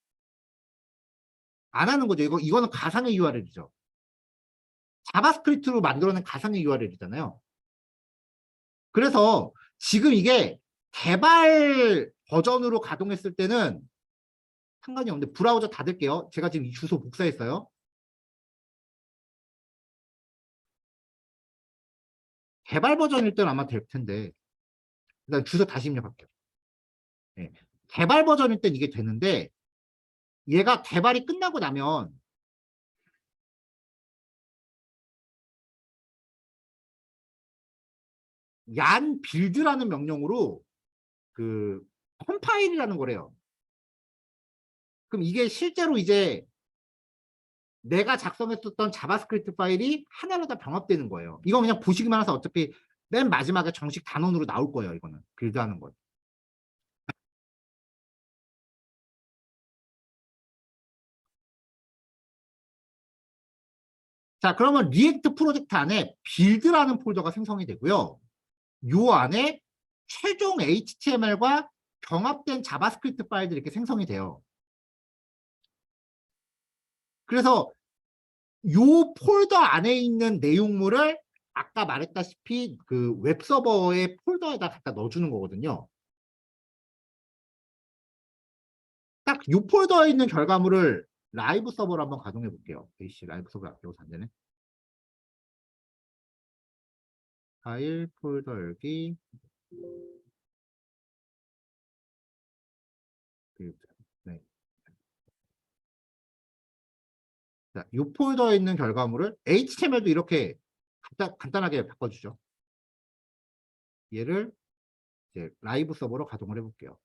안 하는 거죠. 이거는 가상의 URL이죠. 자바스크립트로 만들어낸 가상의 URL이잖아요. 그래서 지금 이게 개발 버전으로 가동했을 때는 상관이 없는데 브라우저 닫을게요. 제가 지금 이 주소 복사했어요. 개발 버전일 때는 아마 될 텐데 일단 주소 다시 입력할게요. 네. 개발 버전일 땐 이게 되는데 얘가 개발이 끝나고 나면 얀 빌드라는 명령으로 그 컴파일이라는 거래요. 그럼 이게 실제로 이제 내가 작성했었던 자바스크립트 파일이 하나로 다 병합되는 거예요. 이거 그냥 보시기만 해서 어차피 맨 마지막에 정식 단원으로 나올 거예요. 이거는 빌드하는 거. 자, 그러면 리액트 프로젝트 안에 빌드라는 폴더가 생성이 되고요. 요 안에 최종 HTML과 병합된 자바스크립트 파일들이 이렇게 생성이 돼요. 그래서 요 폴더 안에 있는 내용물을 아까 말했다시피 그 웹서버의 폴더에다 갖다 넣어주는 거거든요. 딱 요 폴더에 있는 결과물을 라이브 서버로 한번 가동해 볼게요. AC 라이브 서버 여기서 안 되네. 파일 폴더 열기. 네. 자, 요 폴더에 있는 결과물을 HTML도 이렇게 간단하게 바꿔주죠. 얘를 이제 라이브 서버로 가동을 해볼게요.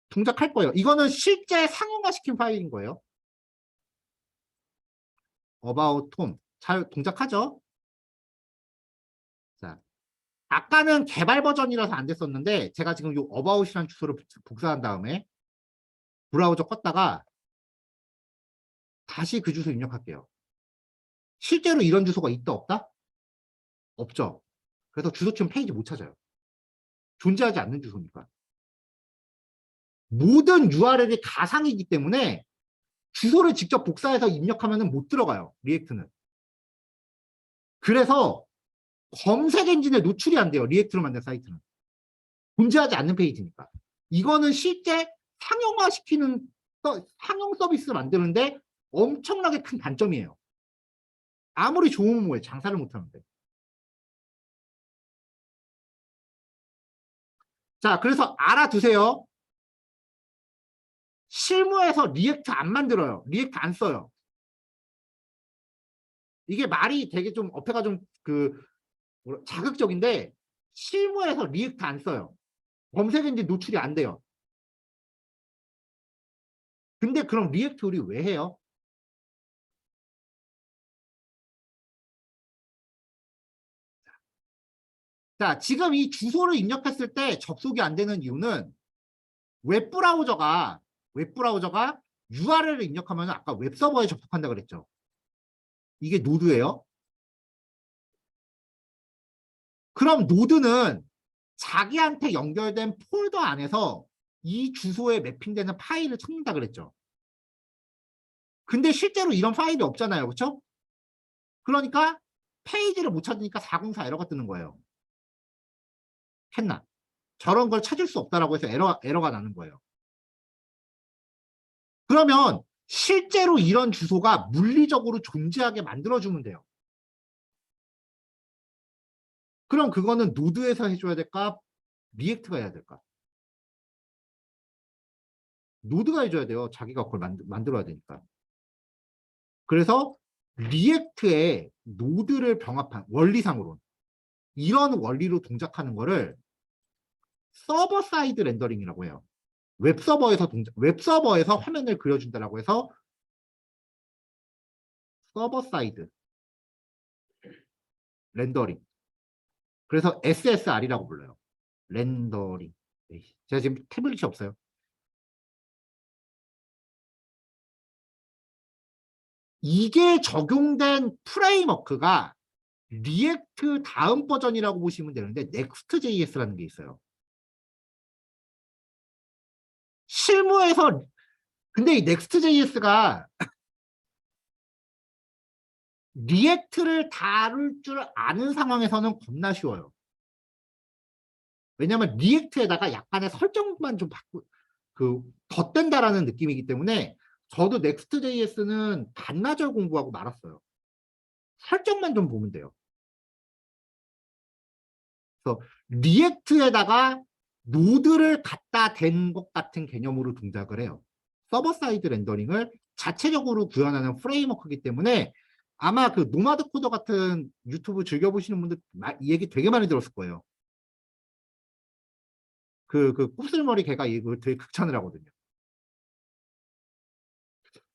동작할 거예요. 이거는 실제 상용화시킨 파일인 거예요. about tom. 잘 동작하죠? 자, 아까는 개발 버전이라서 안 됐었는데 제가 지금 이 about이라는 주소를 복사한 다음에 브라우저 껐다가 다시 그 주소 입력할게요. 실제로 이런 주소가 있다 없다? 없죠. 그래서 주소치면 페이지 못 찾아요. 존재하지 않는 주소니까. 모든 URL이 가상이기 때문에 주소를 직접 복사해서 입력하면 못 들어가요. 리액트는. 그래서 검색 엔진에 노출이 안 돼요. 리액트로 만든 사이트는. 존재하지 않는 페이지니까. 이거는 실제 상용화시키는 상용 서비스를 만드는데 엄청나게 큰 단점이에요. 아무리 좋으면 뭐해. 장사를 못하는데. 자, 그래서 알아두세요. 실무에서 리액트 안 만들어요. 리액트 안 써요. 이게 말이 되게 좀 어폐가 좀 자극적인데 실무에서 리액트 안 써요. 검색 엔진 노출이 안 돼요. 근데 그럼 리액트 우리 왜 해요? 자, 지금 이 주소를 입력했을 때 접속이 안 되는 이유는 웹브라우저가 URL을 입력하면 아까 웹서버에 접속한다 그랬죠. 이게 노드예요. 그럼 노드는 자기한테 연결된 폴더 안에서 이 주소에 매핑되는 파일을 찾는다 그랬죠. 근데 실제로 이런 파일이 없잖아요. 그렇죠? 그러니까 페이지를 못 찾으니까 404 에러가 뜨는 거예요. 캔나. 저런 걸 찾을 수 없다라고 해서 에러가 나는 거예요. 그러면 실제로 이런 주소가 물리적으로 존재하게 만들어주면 돼요. 그럼 그거는 노드에서 해줘야 될까? 리액트가 해야 될까? 노드가 해줘야 돼요. 자기가 그걸 만들어야 되니까. 그래서 리액트에 노드를 병합한 원리상으로 이런 원리로 동작하는 거를 서버 사이드 렌더링이라고 해요. 웹서버에서 화면을 그려준다라고 해서 서버 사이드 렌더링. 그래서 SSR이라고 불러요. 렌더링. 제가 지금 태블릿이 없어요. 이게 적용된 프레임워크가 리액트 다음 버전이라고 보시면 되는데 Next.js라는 게 있어요. 실무에서 근데 이 Next.js가 리액트를 다룰 줄 아는 상황에서는 겁나 쉬워요. 왜냐하면 리액트에다가 약간의 설정만 좀 덧댄다라는 느낌이기 때문에 저도 Next.js는 반나절 공부하고 말았어요. 설정만 좀 보면 돼요. 그래서 리액트에다가 노드를 갖다 댄 것 같은 개념으로 동작을 해요. 서버 사이드 렌더링을 자체적으로 구현하는 프레임워크이기 때문에 아마 그 노마드 코더 같은 유튜브 즐겨보시는 분들 이 얘기 되게 많이 들었을 거예요. 그 곱슬머리 걔가 이거 되게 극찬을 하거든요.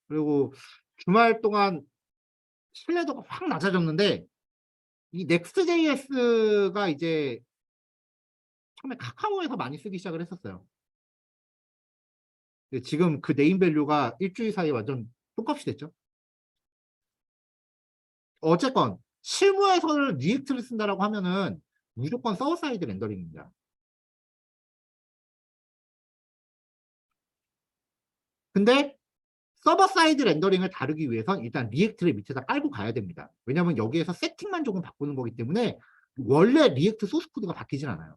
그리고 주말 동안 신뢰도가 확 낮아졌는데 이 넥스트.js가 이제 처음에 카카오에서 많이 쓰기 시작을 했었어요. 지금 그 네임 밸류가 일주일 사이에 완전 똥값이 됐죠. 어쨌건 실무에서는 리액트를 쓴다라고 하면은 무조건 서버 사이드 렌더링입니다. 근데 서버 사이드 렌더링을 다루기 위해선 일단 리액트를 밑에다 깔고 가야 됩니다. 왜냐하면 여기에서 세팅만 조금 바꾸는 거기 때문에 원래 리액트 소스 코드가 바뀌진 않아요.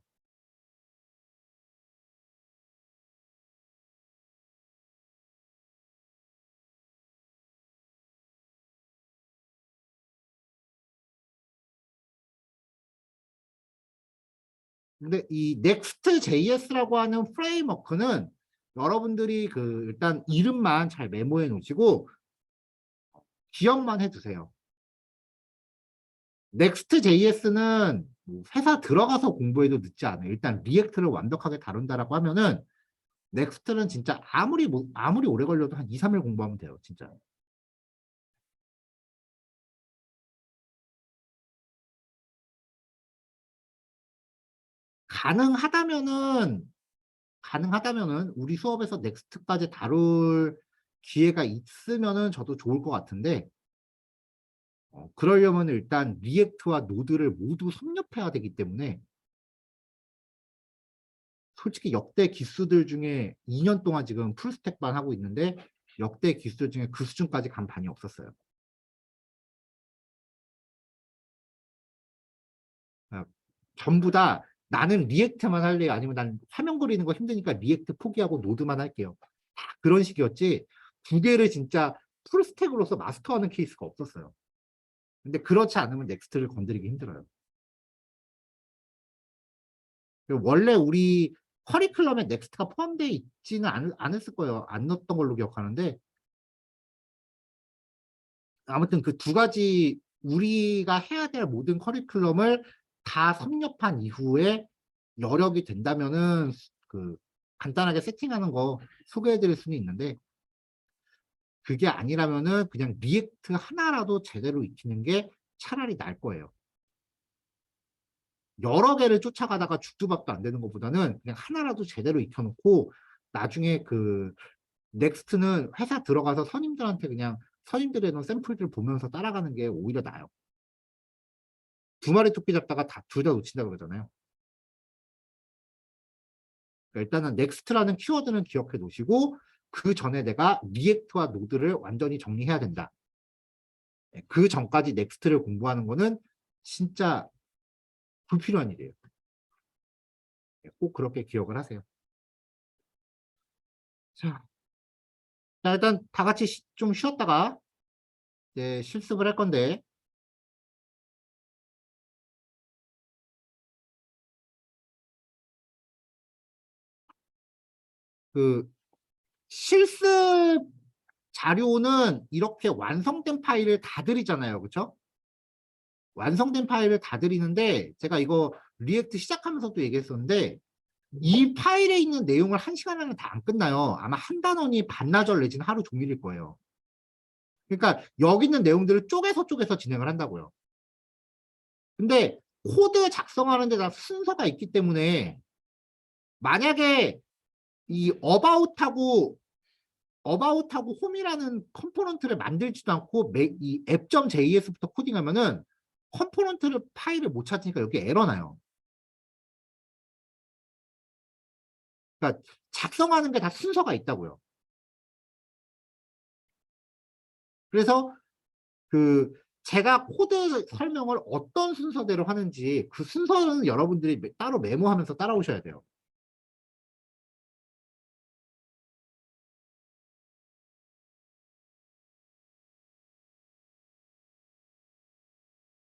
근데 이 Next.js라고 하는 프레임워크는 여러분들이 그 일단 이름만 잘 메모해 놓으시고 기억만 해두세요. Next.js는 회사 들어가서 공부해도 늦지 않아요. 일단 리액트를 완벽하게 다룬다라고 하면은 넥스트는 진짜 아무리 오래 걸려도 한 2, 3일 공부하면 돼요. 진짜. 가능하다면은 우리 수업에서 넥스트까지 다룰 기회가 있으면은 저도 좋을 것 같은데 그러려면 일단 리액트와 노드를 모두 섭렵해야 되기 때문에 솔직히 역대 기수들 중에 2년 동안 지금 풀스택반 하고 있는데 역대 기수들 중에 그 수준까지 간 반이 없었어요. 아, 전부 다 나는 리액트만 할래요. 아니면 난 화면 그리는 거 힘드니까 리액트 포기하고 노드만 할게요. 다 그런 식이었지 두 개를 진짜 풀스택으로서 마스터하는 케이스가 없었어요. 근데 그렇지 않으면 넥스트를 건드리기 힘들어요. 원래 우리 커리큘럼에 넥스트가 포함되어 있지는 않았을 거예요. 안 넣었던 걸로 기억하는데 아무튼 그 두 가지 우리가 해야 될 모든 커리큘럼을 다 섭렵한 이후에 여력이 된다면은 그 간단하게 세팅하는 거 소개해 드릴 수는 있는데 그게 아니라면은 그냥 리액트 하나라도 제대로 익히는 게 차라리 나을 거예요. 여러 개를 쫓아가다가 죽도 밥도 안 되는 것보다는 그냥 하나라도 제대로 익혀놓고 나중에 그 넥스트는 회사 들어가서 선임들한테 그냥 선임들의 샘플들 보면서 따라가는 게 오히려 나아요. 두 마리 토끼 잡다가 둘 다 놓친다 그러잖아요. 그러니까 일단은 넥스트라는 키워드는 기억해 놓으시고 그 전에 내가 리액트와 노드를 완전히 정리해야 된다. 그 전까지 넥스트를 공부하는 거는 진짜 불필요한 일이에요. 꼭 그렇게 기억을 하세요. 자, 일단 다 같이 좀 쉬었다가 이제 실습을 할 건데 그 실습 자료는 이렇게 완성된 파일을 다 드리잖아요. 그렇죠? 완성된 파일을 다 드리는데 제가 이거 리액트 시작하면서도 얘기했었는데 이 파일에 있는 내용을 1시간 안에 다 안 끝나요. 아마 한 단원이 반나절 내지는 하루 종일일 거예요. 그러니까 여기 있는 내용들을 쪼개서 진행을 한다고요. 근데 코드 작성하는 데 다 순서가 있기 때문에 만약에 이 어바웃하고 홈이라는 컴포넌트를 만들지도 않고 이 app.js부터 코딩하면은 컴포넌트를 파일을 못 찾으니까 여기 에러 나요. 그러니까 작성하는 게 다 순서가 있다고요. 그래서 그 제가 코드 설명을 어떤 순서대로 하는지 그 순서는 여러분들이 따로 메모하면서 따라오셔야 돼요.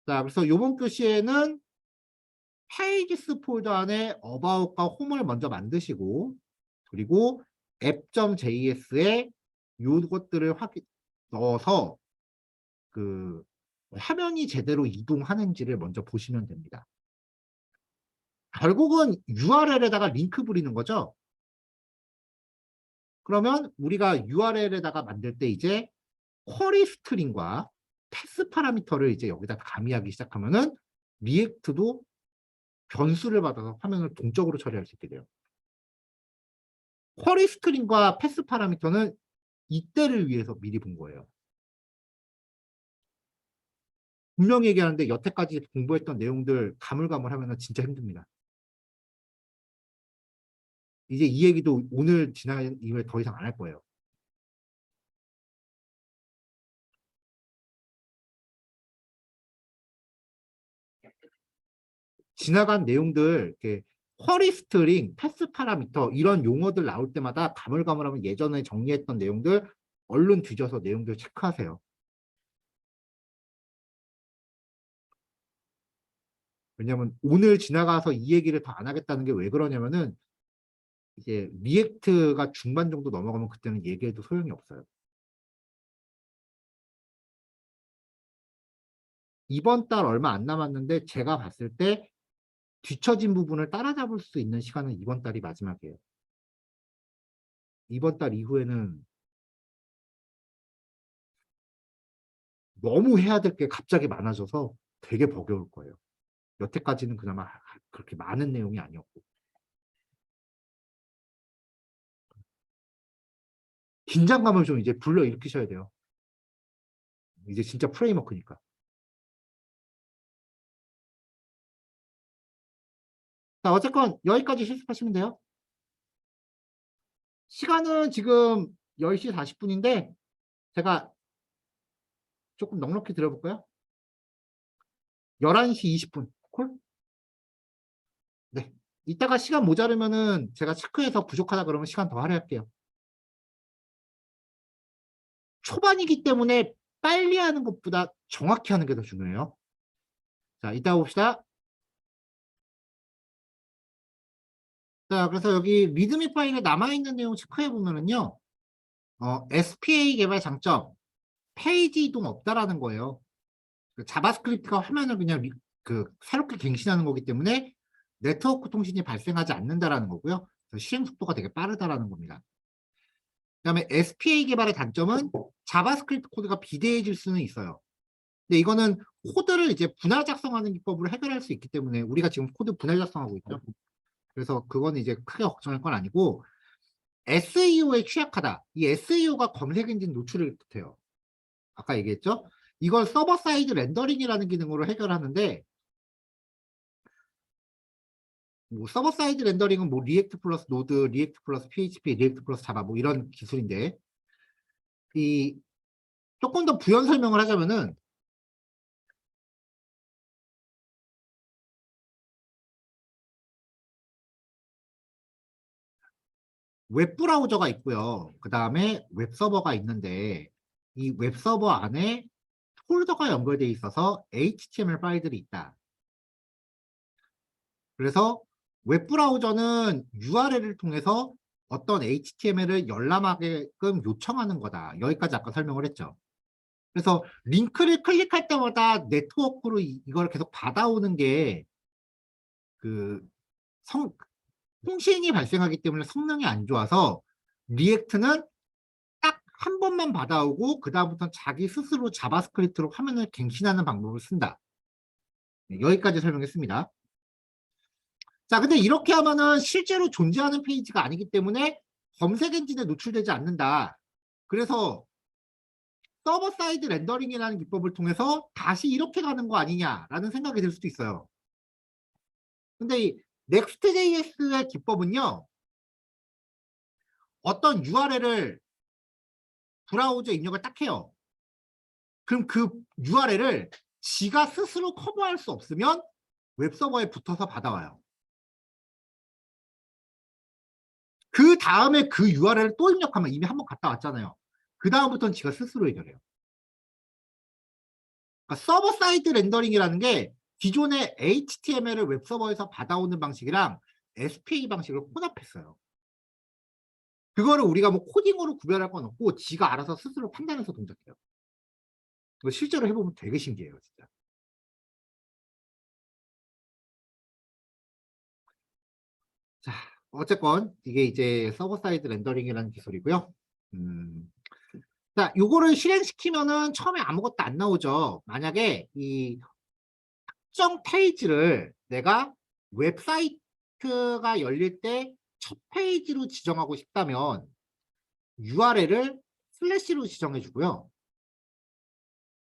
자, 그래서 이번 교시에는 페이지스 폴더 안에 about과 home을 먼저 만드시고 그리고 app.js에 요것들을 넣어서 그 화면이 제대로 이동하는지를 먼저 보시면 됩니다. 결국은 URL에다가 링크 부리는 거죠. 그러면 우리가 URL에다가 만들 때 이제 쿼리 스트링과 패스 파라미터를 이제 여기다 가미하기 시작하면은 리액트도 변수를 받아서 화면을 동적으로 처리할 수 있게 돼요. 쿼리 스트링과 패스 파라미터는 이때를 위해서 미리 본 거예요. 분명히 얘기하는데 여태까지 공부했던 내용들 가물가물하면 진짜 힘듭니다. 이제 이 얘기도 오늘 지난 이후에 더 이상 안 할 거예요. 지나간 내용들 이렇게 쿼리 스트링, 패스 파라미터 이런 용어들 나올 때마다 가물가물하면 예전에 정리했던 내용들 얼른 뒤져서 내용들 체크하세요. 왜냐면 오늘 지나가서 이 얘기를 더 안 하겠다는 게 왜 그러냐면은 이제 리액트가 중반 정도 넘어가면 그때는 얘기해도 소용이 없어요. 이번 달 얼마 안 남았는데 제가 봤을 때 뒤처진 부분을 따라잡을 수 있는 시간은 이번 달이 마지막이에요. 이번 달 이후에는 너무 해야 될 게 갑자기 많아져서 되게 버거울 거예요. 여태까지는 그나마 그렇게 많은 내용이 아니었고. 긴장감을 좀 이제 불러일으키셔야 돼요. 이제 진짜 프레임워크니까. 자, 어쨌건 여기까지 실습하시면 돼요. 시간은 지금 10시 40분인데 제가 조금 넉넉히 드려볼까요? 11시 20분 콜? 네. 이따가 시간 모자르면은 제가 체크해서 부족하다 그러면 시간 더 할애할게요. 초반이기 때문에 빨리 하는 것보다 정확히 하는 게 더 중요해요. 자, 이따 봅시다. 자, 그래서 여기 리드미 파일에 남아있는 내용 체크해 보면은요. SPA 개발 장점, 페이지 이동 없다라는 거예요. 자바스크립트가 화면을 그냥 새롭게 갱신하는 거기 때문에 네트워크 통신이 발생하지 않는다라는 거고요. 실행 속도가 되게 빠르다라는 겁니다. 그다음에 SPA 개발의 단점은 자바스크립트 코드가 비대해질 수는 있어요. 근데 이거는 코드를 이제 분할 작성하는 기법으로 해결할 수 있기 때문에 우리가 지금 코드 분할 작성하고 있죠. 그래서 그건 이제 크게 걱정할 건 아니고 SEO에 취약하다. 이 SEO가 검색 엔진 노출을 뜻해요. 아까 얘기했죠? 이걸 서버 사이드 렌더링이라는 기능으로 해결하는데 뭐 서버 사이드 렌더링은 뭐 리액트 플러스 노드, 리액트 플러스 PHP, 리액트 플러스 자바 뭐 이런 기술인데 이 조금 더 부연 설명을 하자면은 웹브라우저가 있고요. 그 다음에 웹서버가 있는데 이 웹서버 안에 폴더가 연결되어 있어서 HTML 파일들이 있다. 그래서 웹브라우저는 URL을 통해서 어떤 HTML을 열람하게끔 요청하는 거다. 여기까지 아까 설명을 했죠. 그래서 링크를 클릭할 때마다 네트워크로 이걸 계속 받아오는 게 통신이 발생하기 때문에 성능이 안 좋아서 리액트는 딱 한 번만 받아오고 그 다음부터는 자기 스스로 자바스크립트로 화면을 갱신하는 방법을 쓴다. 네, 여기까지 설명했습니다. 자, 근데 이렇게 하면은 실제로 존재하는 페이지가 아니기 때문에 검색 엔진에 노출되지 않는다. 그래서 서버 사이드 렌더링이라는 기법을 통해서 다시 이렇게 가는 거 아니냐라는 생각이 들 수도 있어요. 근데 이 Next.js의 기법은요. 어떤 URL을 브라우저 입력을 딱 해요. 그럼 그 URL을 지가 스스로 커버할 수 없으면 웹서버에 붙어서 받아와요. 그 다음에 그 URL을 또 입력하면 이미 한번 갔다 왔잖아요. 그 다음부터는 지가 스스로 해결해요. 그러니까 서버 사이드 렌더링이라는 게 기존의 HTML을 웹서버에서 받아오는 방식이랑 SPA 방식을 혼합했어요. 그거를 우리가 뭐 코딩으로 구별할 건 없고 지가 알아서 스스로 판단해서 동작해요. 이거 실제로 해보면 되게 신기해요, 진짜. 자, 어쨌건 이게 이제 서버 사이드 렌더링이라는 기술이고요. 음, 자, 요거를 실행시키면은 처음에 아무것도 안 나오죠. 만약에 이 특정 페이지를 내가 웹사이트가 열릴 때 첫 페이지로 지정하고 싶다면 URL을 슬래시로 지정해 주고요.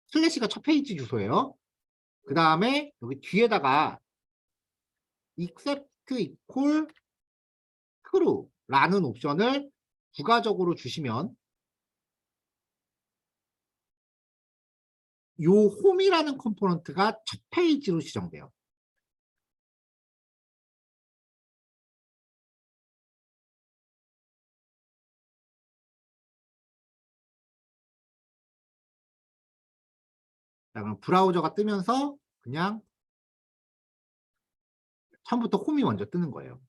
슬래시가 첫 페이지 주소예요. 그 다음에 여기 뒤에다가 except equal true라는 옵션을 부가적으로 주시면 요 홈이라는 컴포넌트가 첫 페이지로 지정돼요. 자, 그럼 브라우저가 뜨면서 그냥 처음부터 홈이 먼저 뜨는 거예요.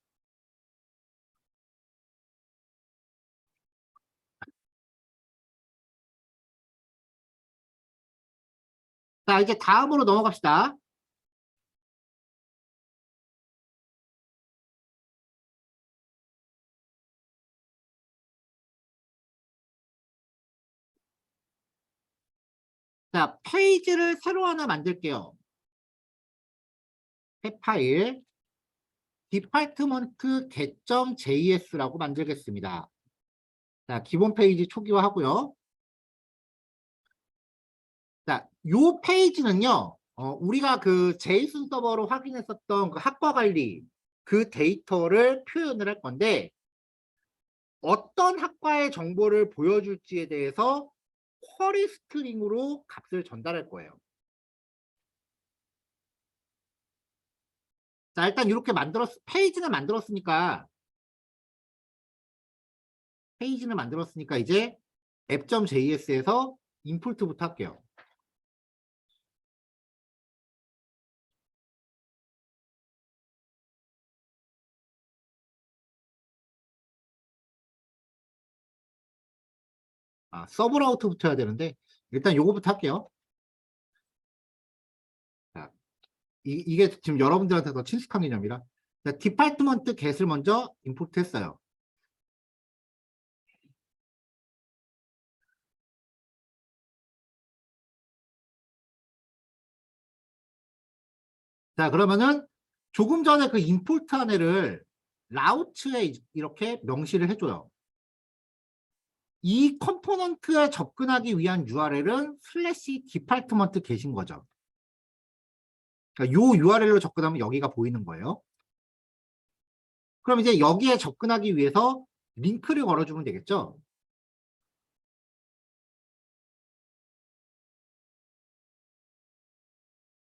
자, 이제 다음으로 넘어갑시다. 자, 페이지를 새로 하나 만들게요. 새 파일 디파트먼트 get.js라고 만들겠습니다. 자, 기본 페이지 초기화하고요. 자, 요 페이지는요. 우리가 그 제이슨 서버로 확인했었던 그 학과 관리 그 데이터를 표현을 할 건데 어떤 학과의 정보를 보여줄지에 대해서 쿼리 스트링으로 값을 전달할 거예요. 자, 일단 이렇게 페이지는 만들었으니까 이제 app.js에서 임포트부터 할게요. 서브라우트부터 해야 되는데 일단 요거부터 할게요. 자, 이게 지금 여러분들한테 더 친숙한 개념이라. 자, 디파트먼트 get을 먼저 임포트 했어요. 자, 그러면은 조금 전에 그 임포트 한 애를 라우트에 이렇게 명시를 해줘요. 이 컴포넌트에 접근하기 위한 URL은 슬래시 디파트먼트 get인 거죠. 그러니까 요 URL로 접근하면 여기가 보이는 거예요. 그럼 이제 여기에 접근하기 위해서 링크를 걸어주면 되겠죠.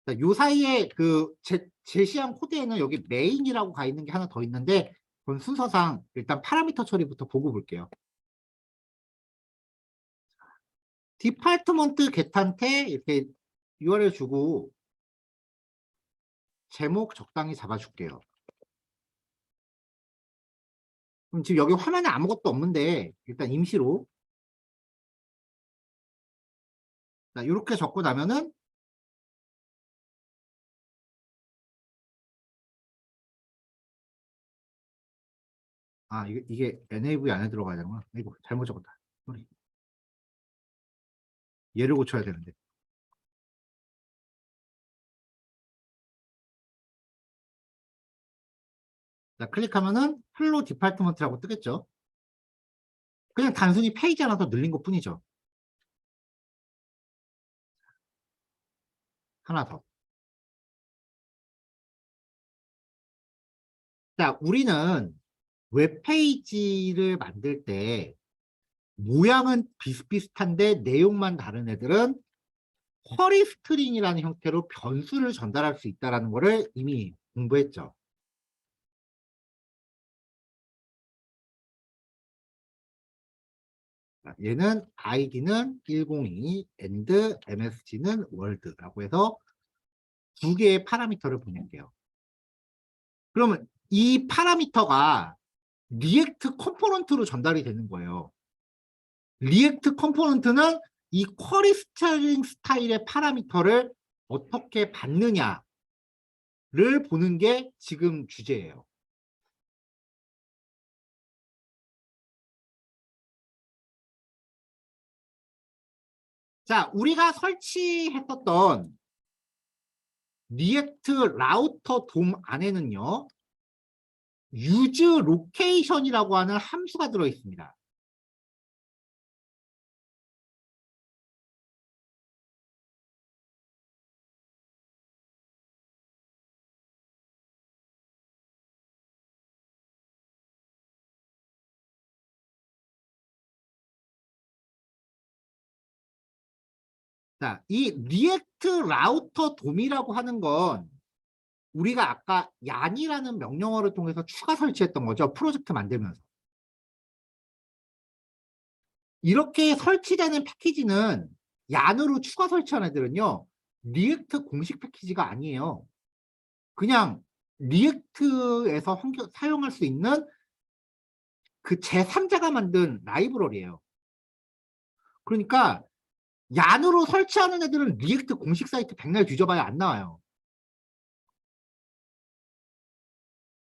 자, 요 사이에 그 제시한 코드에는 여기 메인이라고 가 있는 게 하나 더 있는데 그건 순서상 일단 파라미터 처리부터 보고 볼게요. 디파트먼트 get한테 이렇게 URL 주고 제목 적당히 잡아줄게요. 그럼 지금 여기 화면에 아무것도 없는데 일단 임시로 자, 이렇게 적고 나면은 이게 nav 안에 들어가야 되구나. 이거 잘못 적었다. 소리. 얘를 고쳐야 되는데. 자, 클릭하면은 헬로 디파트먼트라고 뜨겠죠. 그냥 단순히 페이지 하나 더 늘린 것 뿐이죠. 하나 더. 자, 우리는 웹페이지를 만들 때 모양은 비슷비슷한데 내용만 다른 애들은 쿼리 스트링이라는 형태로 변수를 전달할 수 있다는 것을 이미 공부했죠. 얘는 id는 102 and msg는 world라고 해서 두 개의 파라미터를 보낼게요. 그러면 이 파라미터가 리액트 컴포넌트로 전달이 되는 거예요. 리액트 컴포넌트는 이 쿼리 스타일링 스타일의 파라미터를 어떻게 받느냐를 보는 게 지금 주제예요. 자, 우리가 설치했었던 리액트 라우터 돔 안에는요, use location이라고 하는 함수가 들어 있습니다. 자, 이 리액트 라우터 돔이라고 하는 건 우리가 아까 얀이라는 명령어를 통해서 추가 설치했던 거죠. 프로젝트 만들면서. 이렇게 설치되는 패키지는 얀으로 추가 설치한 애들은요. 리액트 공식 패키지가 아니에요. 그냥 리액트에서 사용할 수 있는 그 제3자가 만든 라이브러리예요. 그러니까 얀으로 설치하는 애들은 리액트 공식 사이트 백날 뒤져봐야 안 나와요.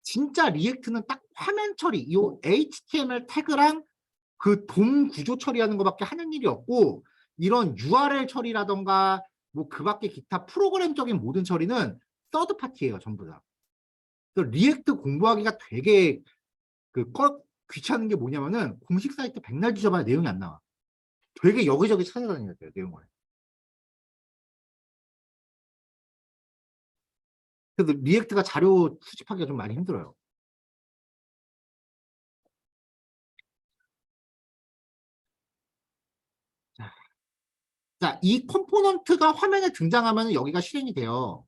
진짜 리액트는 딱 화면 처리, 이 HTML 태그랑 그 돔 구조 처리하는 것밖에 하는 일이 없고, 이런 URL 처리라던가 뭐 그 밖에 기타 프로그램적인 모든 처리는 서드 파티예요, 전부 다. 그래서 리액트 공부하기가 되게 귀찮은 게 뭐냐면은 공식 사이트 백날 뒤져봐야 내용이 안 나와. 되게 여기저기 찾아다녀야 돼요, 내용을. 그래서 리액트가 자료 수집하기가 좀 많이 힘들어요. 자, 이 컴포넌트가 화면에 등장하면 여기가 실행이 돼요.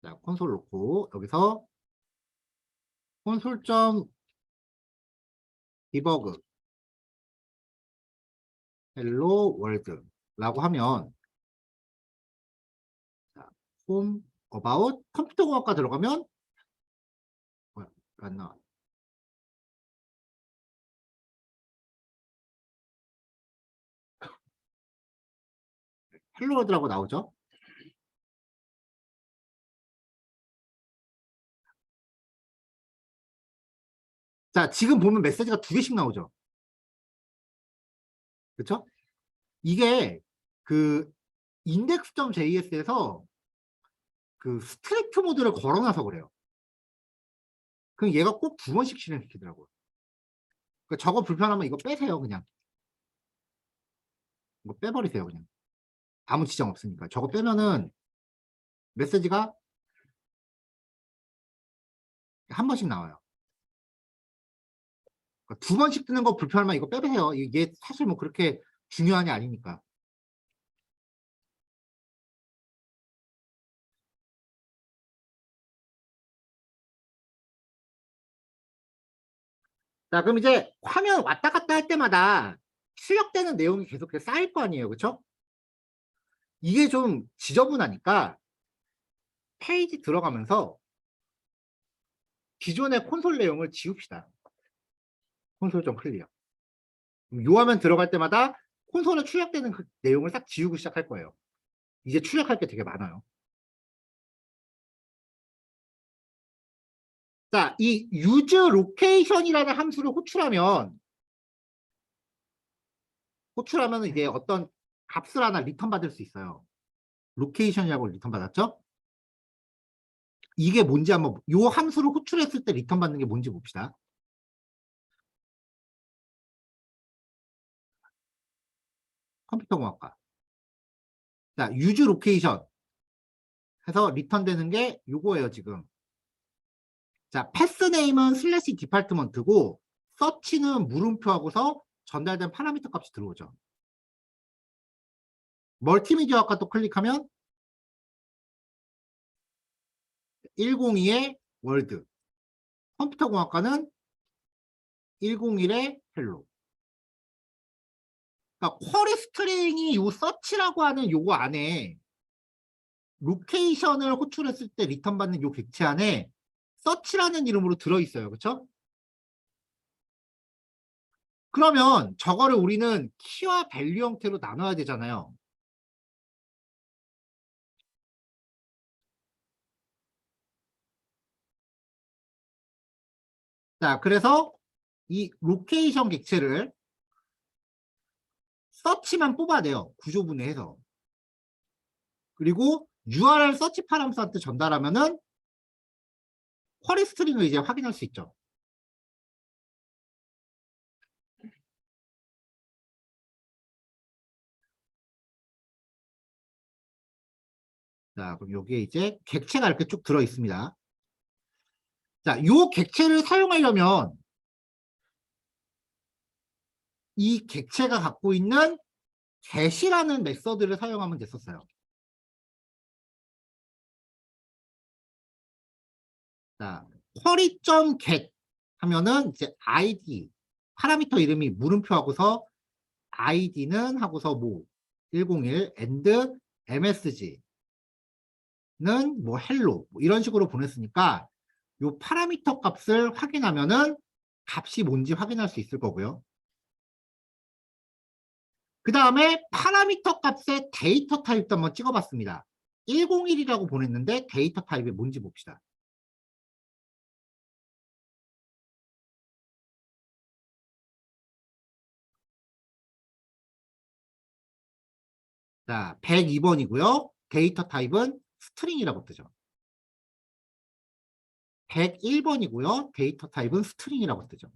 자, 콘솔 놓고 여기서 콘솔.디버그 헬로 월드라고 하면, 자, 홈 어바웃 컴퓨터 공학과 들어가면 뭐야, 안 나와. 헬로 월드라고 나오죠. 자, 지금 보면 메시지가 두 개씩 나오죠. 그렇죠? 이게 그 index.js에서 그 스트릭트 모드를 걸어놔서 그래요. 그럼 얘가 꼭 두 번씩 실행시키더라고요. 그러니까 저거 불편하면 이거 빼세요, 그냥. 이거 빼버리세요, 그냥. 아무 지장 없으니까. 저거 빼면은 메시지가 한 번씩 나와요. 그러니까 두 번씩 뜨는 거 불편하면 이거 빼세요. 이게 사실 뭐 그렇게 중요한 게 아니니까. 자, 그럼 이제 화면 왔다 갔다 할 때마다 출력되는 내용이 계속 쌓일 거 아니에요, 그렇죠? 이게 좀 지저분하니까 페이지 들어가면서 기존의 콘솔 내용을 지웁시다. 콘솔 좀 클리어. 요 화면 들어갈 때마다 콘솔에 출력되는 그 내용을 싹 지우고 시작할 거예요. 이제 출력할 게 되게 많아요. 자, 이 use location이라는 함수를 호출하면 이제 어떤 값을 하나 리턴 받을 수 있어요. 로케이션이라고 리턴 받았죠? 이게 뭔지 한번, 요 함수를 호출했을 때 리턴 받는 게 뭔지 봅시다. 컴퓨터 공학과. 자, use location 해서 리턴 되는 게 요거예요, 지금. 자, 패스 네임은 슬래시 디파트먼트고, 서치는 물음표 하고서 전달된 파라미터 값이 들어오죠. 멀티미디어 학과 또 클릭하면 102의 월드. 컴퓨터 공학과는 101의 헬로. 그러니까 쿼리 스트링이 요 서치라고 하는 요거 안에 로케이션을 호출했을 때 리턴 받는 요 객체 안에 서치라는 이름으로 들어있어요. 그쵸? 그러면 저거를 우리는 키와 밸류 형태로 나눠야 되잖아요. 자, 그래서 이 로케이션 객체를 서치만 뽑아내요. 구조분해해서. 그리고 URL 서치 파람스한테 전달하면은 쿼리 스트링을 이제 확인할 수 있죠. 자, 그럼 여기에 이제 객체가 이렇게 쭉 들어 있습니다. 자, 요 객체를 사용하려면 이 객체가 갖고 있는 get이라는 메서드를 사용하면 됐었어요. 자, query.get 하면은 이제 id 파라미터 이름이 물음표 하고서 id는 하고서 뭐 101 and msg는 뭐 hello 뭐 이런 식으로 보냈으니까 요 파라미터 값을 확인하면은 값이 뭔지 확인할 수 있을 거고요. 그 다음에 파라미터 값의 데이터 타입도 한번 찍어봤습니다. 101이라고 보냈는데 데이터 타입이 뭔지 봅시다. 자, 102번이고요. 데이터 타입은 스트링이라고 뜨죠. 101번이고요. 데이터 타입은 스트링이라고 뜨죠.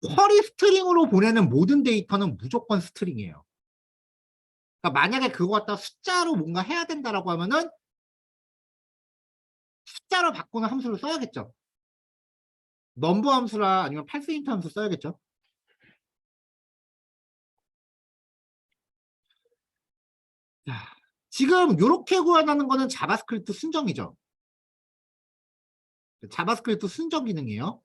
쿼리 스트링으로 보내는 모든 데이터는 무조건 스트링이에요. 그러니까 만약에 그거 갖다 숫자로 뭔가 해야 된다라고 하면은 숫자로 바꾸는 함수를 써야겠죠. 넘버 함수라 아니면 팔스인트 함수 써야겠죠. 자, 지금 이렇게 구현하는 거는 자바스크립트 순정이죠. 자바스크립트 순정 기능이에요.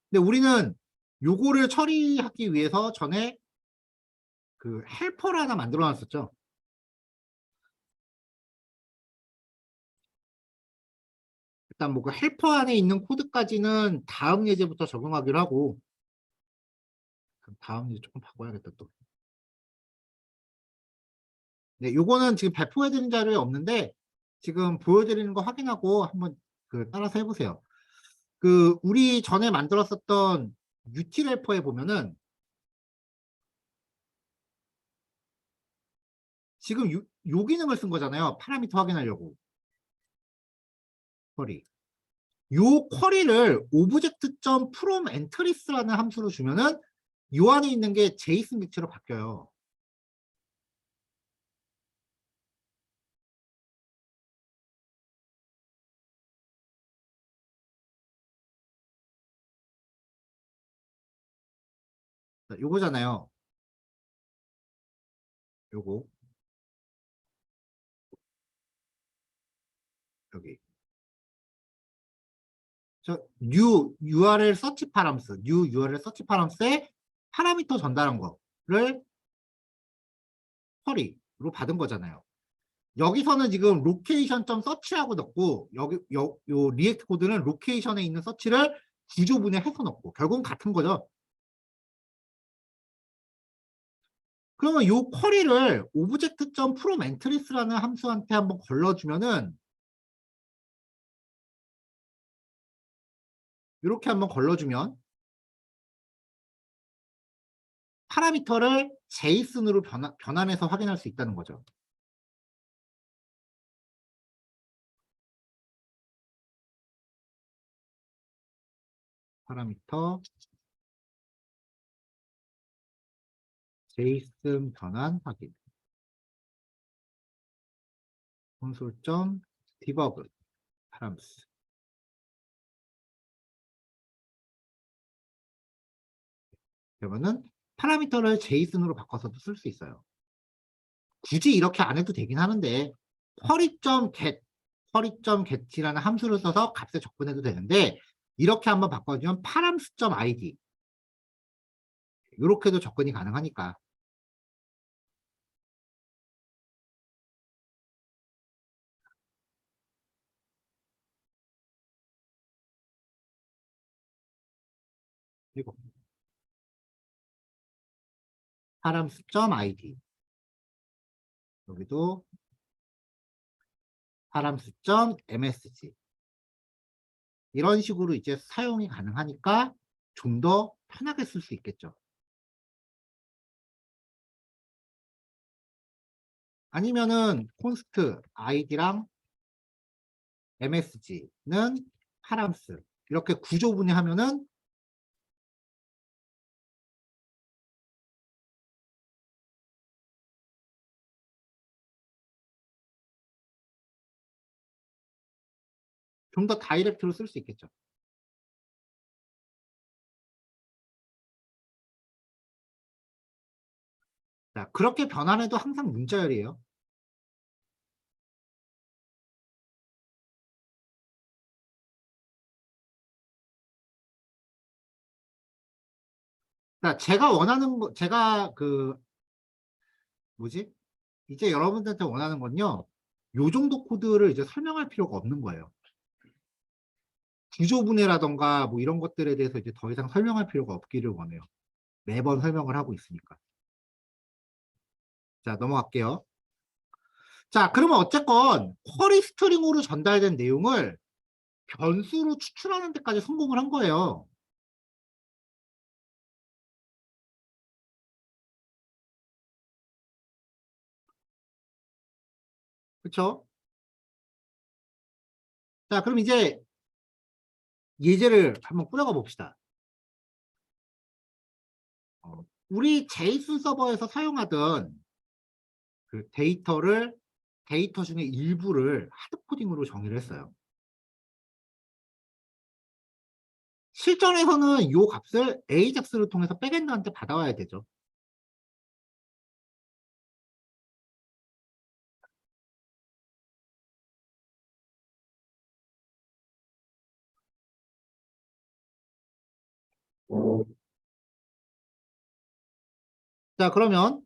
근데 우리는 요거를 처리하기 위해서 전에 그 헬퍼를 하나 만들어 놨었죠. 일단 뭐 그 헬퍼 안에 있는 코드까지는 다음 예제부터 적용하기로 하고, 그럼 다음 예제 조금 바꿔야겠다 또. 네, 요거는 지금 배포해드린 자료에 없는데 지금 보여드리는 거 확인하고 한번 그 따라서 해보세요. 그 우리 전에 만들었었던 util 헬퍼에 보면은 지금 요 기능을 쓴 거잖아요. 파라미터 확인하려고. 쿼리. 요 쿼리를 object.from entries라는 함수로 주면은 요 안에 있는 게 JSON 객체로 바뀌어요. 요거잖아요. 요거. 여기. new URL 서치 파람스, new URL 서치 파람스에 파라미터 전달한 거를 쿼리로 받은 거잖아요. 여기서는 지금 location.search하고 넣고 여기 요 리액트 코드는 로케이션에 있는 서치를 구조분해해서 넣고 결국은 같은 거죠. 그러면 요 쿼리를 object.from entries라는 함수한테 한번 걸러주면은 이렇게 한번 걸러주면 파라미터를 JSON으로 변환해서 확인할 수 있다는 거죠. 파라미터 JSON 변환 확인. 콘솔.debug 파람스. 그러면은 파라미터를 JSON으로 바꿔서도 쓸 수 있어요. 굳이 이렇게 안 해도 되긴 하는데 query.get이라는 함수를 써서 값에 접근해도 되는데 이렇게 한번 바꿔주면 params.id 이렇게도 접근이 가능하니까 이거 파람스.id 여기도 파람스.msg 이런 식으로 이제 사용이 가능하니까 좀 더 편하게 쓸 수 있겠죠. 아니면은 콘스트 id랑 msg는 파람스 이렇게 구조분해 하면은 좀 더 다이렉트로 쓸 수 있겠죠. 자, 그렇게 변환해도 항상 문자열이에요. 자, 제가 원하는 거, 제가 그, 뭐지? 이제 여러분들한테 원하는 건요. 요 정도 코드를 이제 설명할 필요가 없는 거예요. 구조분해라던가 뭐 이런 것들에 대해서 이제 더 이상 설명할 필요가 없기를 원해요. 매번 설명을 하고 있으니까. 자, 넘어갈게요. 자, 그러면 어쨌건 쿼리 스트링으로 전달된 내용을 변수로 추출하는 데까지 성공을 한 거예요. 그렇죠? 자, 그럼 이제 예제를 한번 꾸려가 봅시다. 우리 제이슨 서버에서 사용하던 그 데이터 중에 일부를 하드코딩으로 정의를 했어요. 실전에서는 이 값을 AJAX를 통해서 백엔드한테 받아와야 되죠. 자, 그러면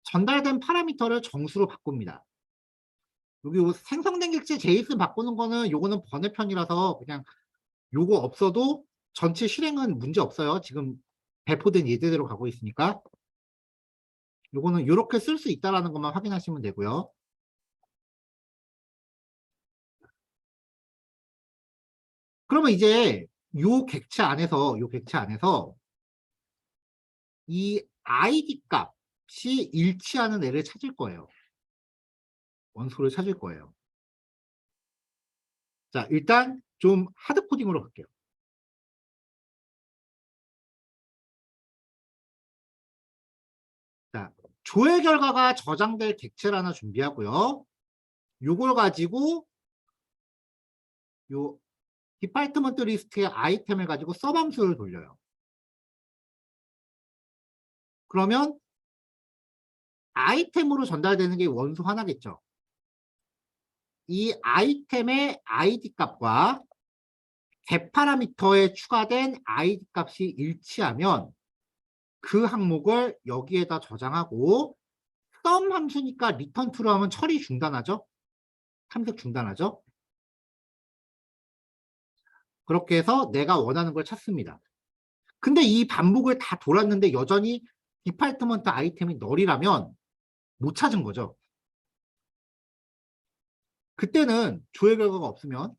전달된 파라미터를 정수로 바꿉니다. 여기 생성된 객체 제이슨 바꾸는 거는 요거는 번외편이라서 그냥 요거 없어도 전체 실행은 문제 없어요. 지금 배포된 예제대로 가고 있으니까. 요거는 이렇게 쓸 수 있다는 것만 확인하시면 되고요. 그러면 이제 요 객체 안에서 이 id 값이 일치하는 애를 찾을 거예요. 원소를 찾을 거예요. 자, 일단 좀 하드 코딩으로 갈게요. 자, 조회 결과가 저장될 객체를 하나 준비하고요. 요걸 가지고 요 디파트먼트 리스트의 아이템을 가지고 서브함수를 돌려요. 그러면 아이템으로 전달되는 게 원소 하나겠죠. 이 아이템의 id 값과 get 파라미터에 추가된 id 값이 일치하면 그 항목을 여기에다 저장하고 sum 함수니까 return true로 하면 처리 중단하죠. 탐색 중단하죠. 그렇게 해서 내가 원하는 걸 찾습니다. 근데 이 반복을 다 돌았는데 여전히 디파트먼트 아이템이 널이라면 못 찾은 거죠. 그때는 조회 결과가 없으면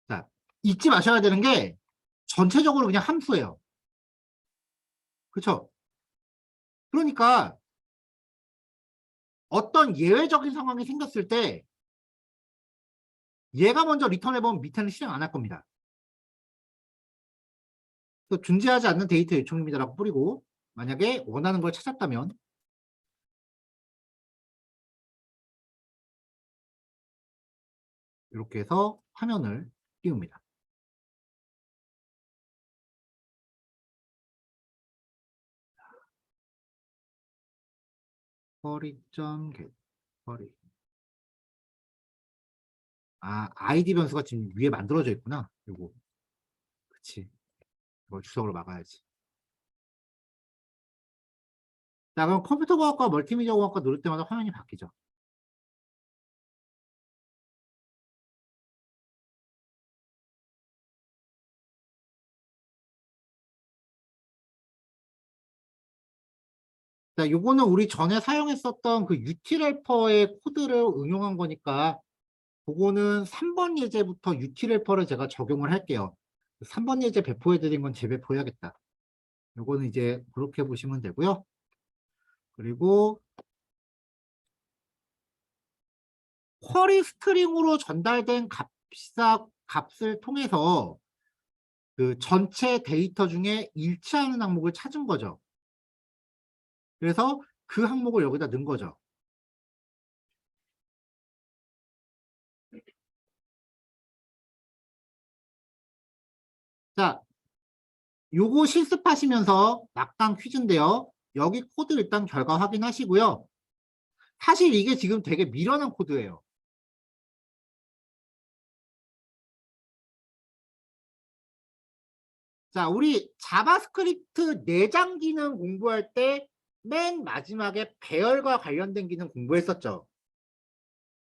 자, 잊지 마셔야 되는 게 전체적으로 그냥 함수예요. 그렇죠? 그러니까 어떤 예외적인 상황이 생겼을 때 얘가 먼저 리턴해보면 밑에는 실행 안 할 겁니다. 또 존재하지 않는 데이터 요청입니다라고 뿌리고 만약에 원하는 걸 찾았다면 이렇게 해서 화면을 띄웁니다. query.get query. 아, id 변수가 지금 위에 만들어져 있구나. 요거. 그치. 이걸 주석으로 막아야지. 자, 그럼 컴퓨터 과학과 멀티미디어 과학과 누를 때마다 화면이 바뀌죠. 자, 요거는 우리 전에 사용했었던 그 utilhelper의 코드를 응용한 거니까 그거는 3번 예제부터 utilhelper를 제가 적용을 할게요. 3번 예제 배포해 드린 건 재배포해야겠다. 요거는 이제 그렇게 보시면 되고요. 그리고 쿼리 스트링으로 전달된 값을 통해서 그 전체 데이터 중에 일치하는 항목을 찾은 거죠. 그래서 그 항목을 여기다 넣은 거죠. 자, 요거 실습하시면서 낙당 퀴즈인데요. 여기 코드 일단 결과 확인하시고요. 사실 이게 지금 되게 미련한 코드예요. 자, 우리 자바스크립트 내장 기능 공부할 때 맨 마지막에 배열과 관련된 기능 공부했었죠.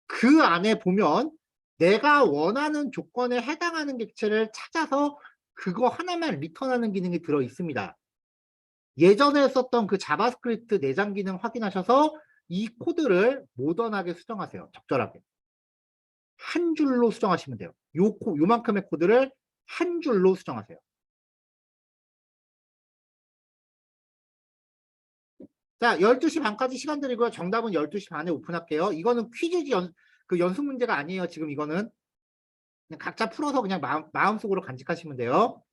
그 안에 보면 내가 원하는 조건에 해당하는 객체를 찾아서 그거 하나만 리턴하는 기능이 들어 있습니다. 예전에 썼던 그 자바스크립트 내장 기능 확인하셔서 이 코드를 모던하게 수정하세요. 적절하게. 한 줄로 수정하시면 돼요. 요만큼의 코드를 한 줄로 수정하세요. 자, 12시 반까지 시간 드리고요. 정답은 12시 반에 오픈할게요. 이거는 퀴즈지 그 연습 문제가 아니에요. 지금 이거는. 그냥 각자 풀어서 그냥 마음속으로 간직하시면 돼요.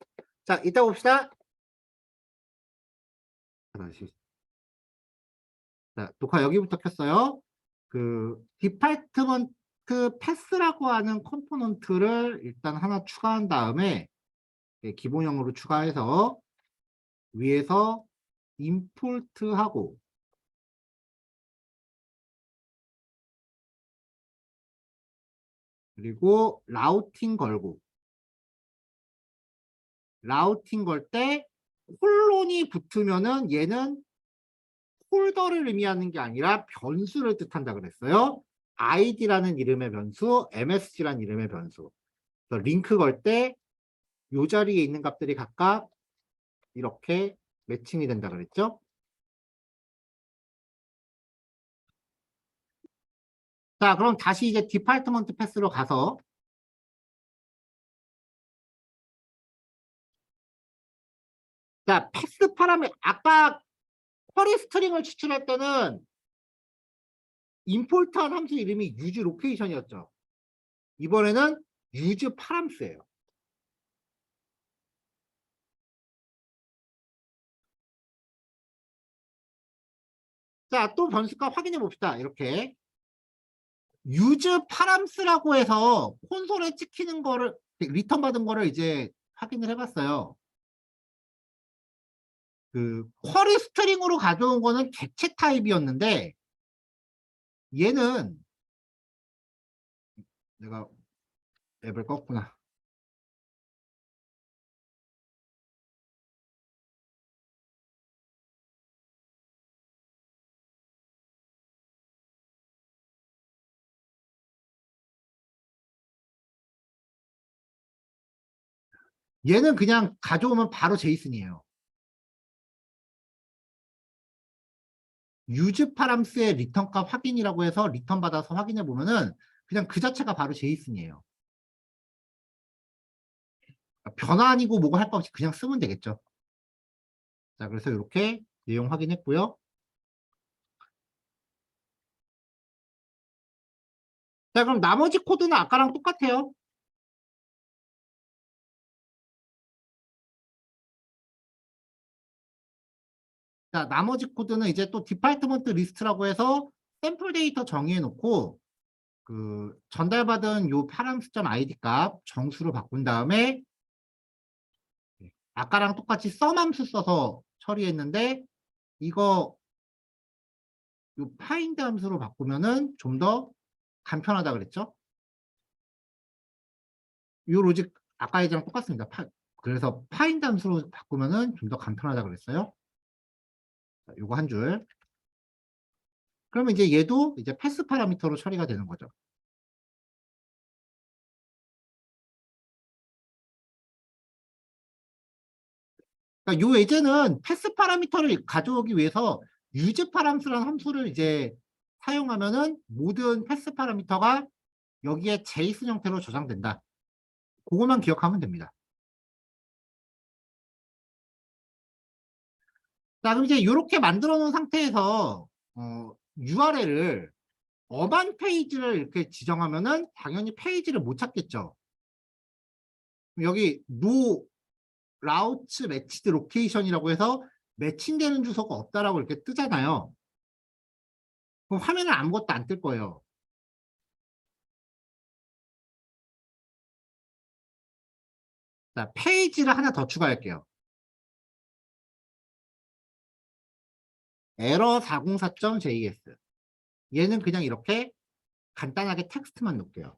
자, 이따 봅시다. 자, 녹화 여기부터 켰어요. 그 디파트먼트 패스라고 하는 컴포넌트를 일단 하나 추가한 다음에 기본형으로 추가해서 위에서 임포트하고 그리고 라우팅 걸 때 콜론이 붙으면은 얘는 폴더를 의미하는 게 아니라 변수를 뜻한다 그랬어요. id라는 이름의 변수, msg라는 이름의 변수. 그래서 링크 걸 때 이 자리에 있는 값들이 각각 이렇게 매칭이 된다 그랬죠. 자, 그럼 다시 이제 디파트먼트 패스로 가서 자, 패스 파라미 아까 쿼리 스트링을 추출할 때는 임포트한 함수 이름이 use 로케이션이었죠. 이번에는 use 파람스예요. 자, 또 변수값 확인해 봅시다. 이렇게 use 파람스라고 해서 콘솔에 찍히는 거를 리턴 받은 거를 이제 확인을 해봤어요. 그 쿼리 스트링으로 가져온 거는 객체 타입이었는데 얘는 내가 앱을 껐구나. 얘는 그냥 가져오면 바로 제이슨이에요. use 파람스의 리턴 값 확인이라고 해서 리턴 받아서 확인해 보면은 그냥 그 자체가 바로 제이슨이에요. 변화 아니고 뭐고 할 거 없이 그냥 쓰면 되겠죠. 자, 그래서 이렇게 내용 확인했고요. 자, 그럼 나머지 코드는 아까랑 똑같아요. 자, 나머지 코드는 이제 또 디파트먼트 리스트라고 해서 샘플 데이터 정의해 놓고 그 전달받은 요 파람 수점 아이디 값 정수로 바꾼 다음에 아까랑 똑같이 썸 함수 써서 처리했는데 이거 요 파인드 함수로 바꾸면은 좀 더 간편하다 그랬죠? 요 로직 아까 예랑 똑같습니다. 그래서 파인드 함수로 바꾸면은 좀 더 간편하다 그랬어요. 자, 요거 한 줄. 그러면 이제 얘도 이제 패스 파라미터로 처리가 되는 거죠. 그러니까 요 예제는 패스 파라미터를 가져오기 위해서 유즈 파람스라는 함수를 이제 사용하면은 모든 패스 파라미터가 여기에 제이슨 형태로 저장된다. 그것만 기억하면 됩니다. 자, 그럼 이제 이렇게 만들어 놓은 상태에서 URL을 어반 페이지를 이렇게 지정하면은 당연히 페이지를 못 찾겠죠. 여기 no routes matched location이라고 해서 매칭되는 주소가 없다라고 이렇게 뜨잖아요. 그럼 화면에 아무것도 안 뜰 거예요. 자, 페이지를 하나 더 추가할게요. error 404.js. 얘는 그냥 이렇게 간단하게 텍스트만 넣을게요.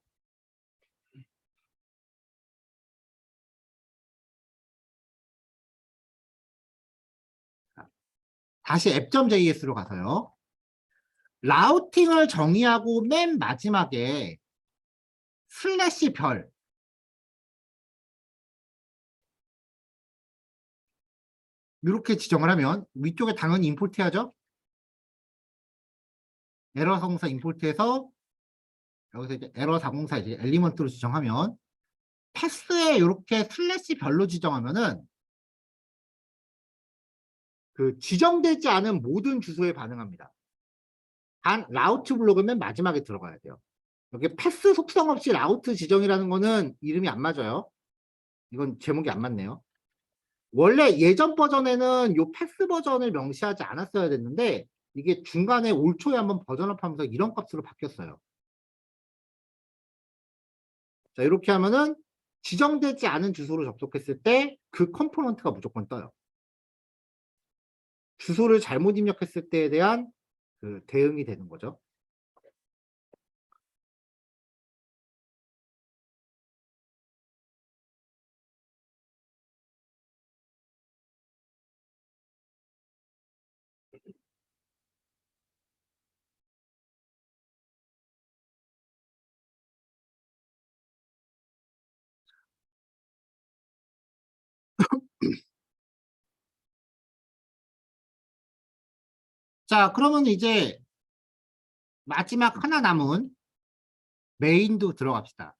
다시 app.js로 가서요. 라우팅을 정의하고 맨 마지막에 슬래시 별 이렇게 지정을 하면 위쪽에 당연히 임포트 해야죠. 에러 404 임포트해서 여기서 이제 에러 404 이제 엘리먼트로 지정하면 패스에 이렇게 슬래시 별로 지정하면은 그 지정되지 않은 모든 주소에 반응합니다. 단 라우트 블록은 맨 마지막에 들어가야 돼요. 여기 패스 속성 없이 라우트 지정이라는 거는 이름이 안 맞아요. 이건 제목이 안 맞네요. 원래 예전 버전에는 요 패스 버전을 명시하지 않았어야 됐는데 이게 중간에 올 초에 한번 버전업하면서 이런 값으로 바뀌었어요. 자, 이렇게 하면은 지정되지 않은 주소로 접속했을 때 그 컴포넌트가 무조건 떠요. 주소를 잘못 입력했을 때에 대한 그 대응이 되는 거죠. 자, 그러면 이제 마지막 하나 남은 메인도 들어갑시다.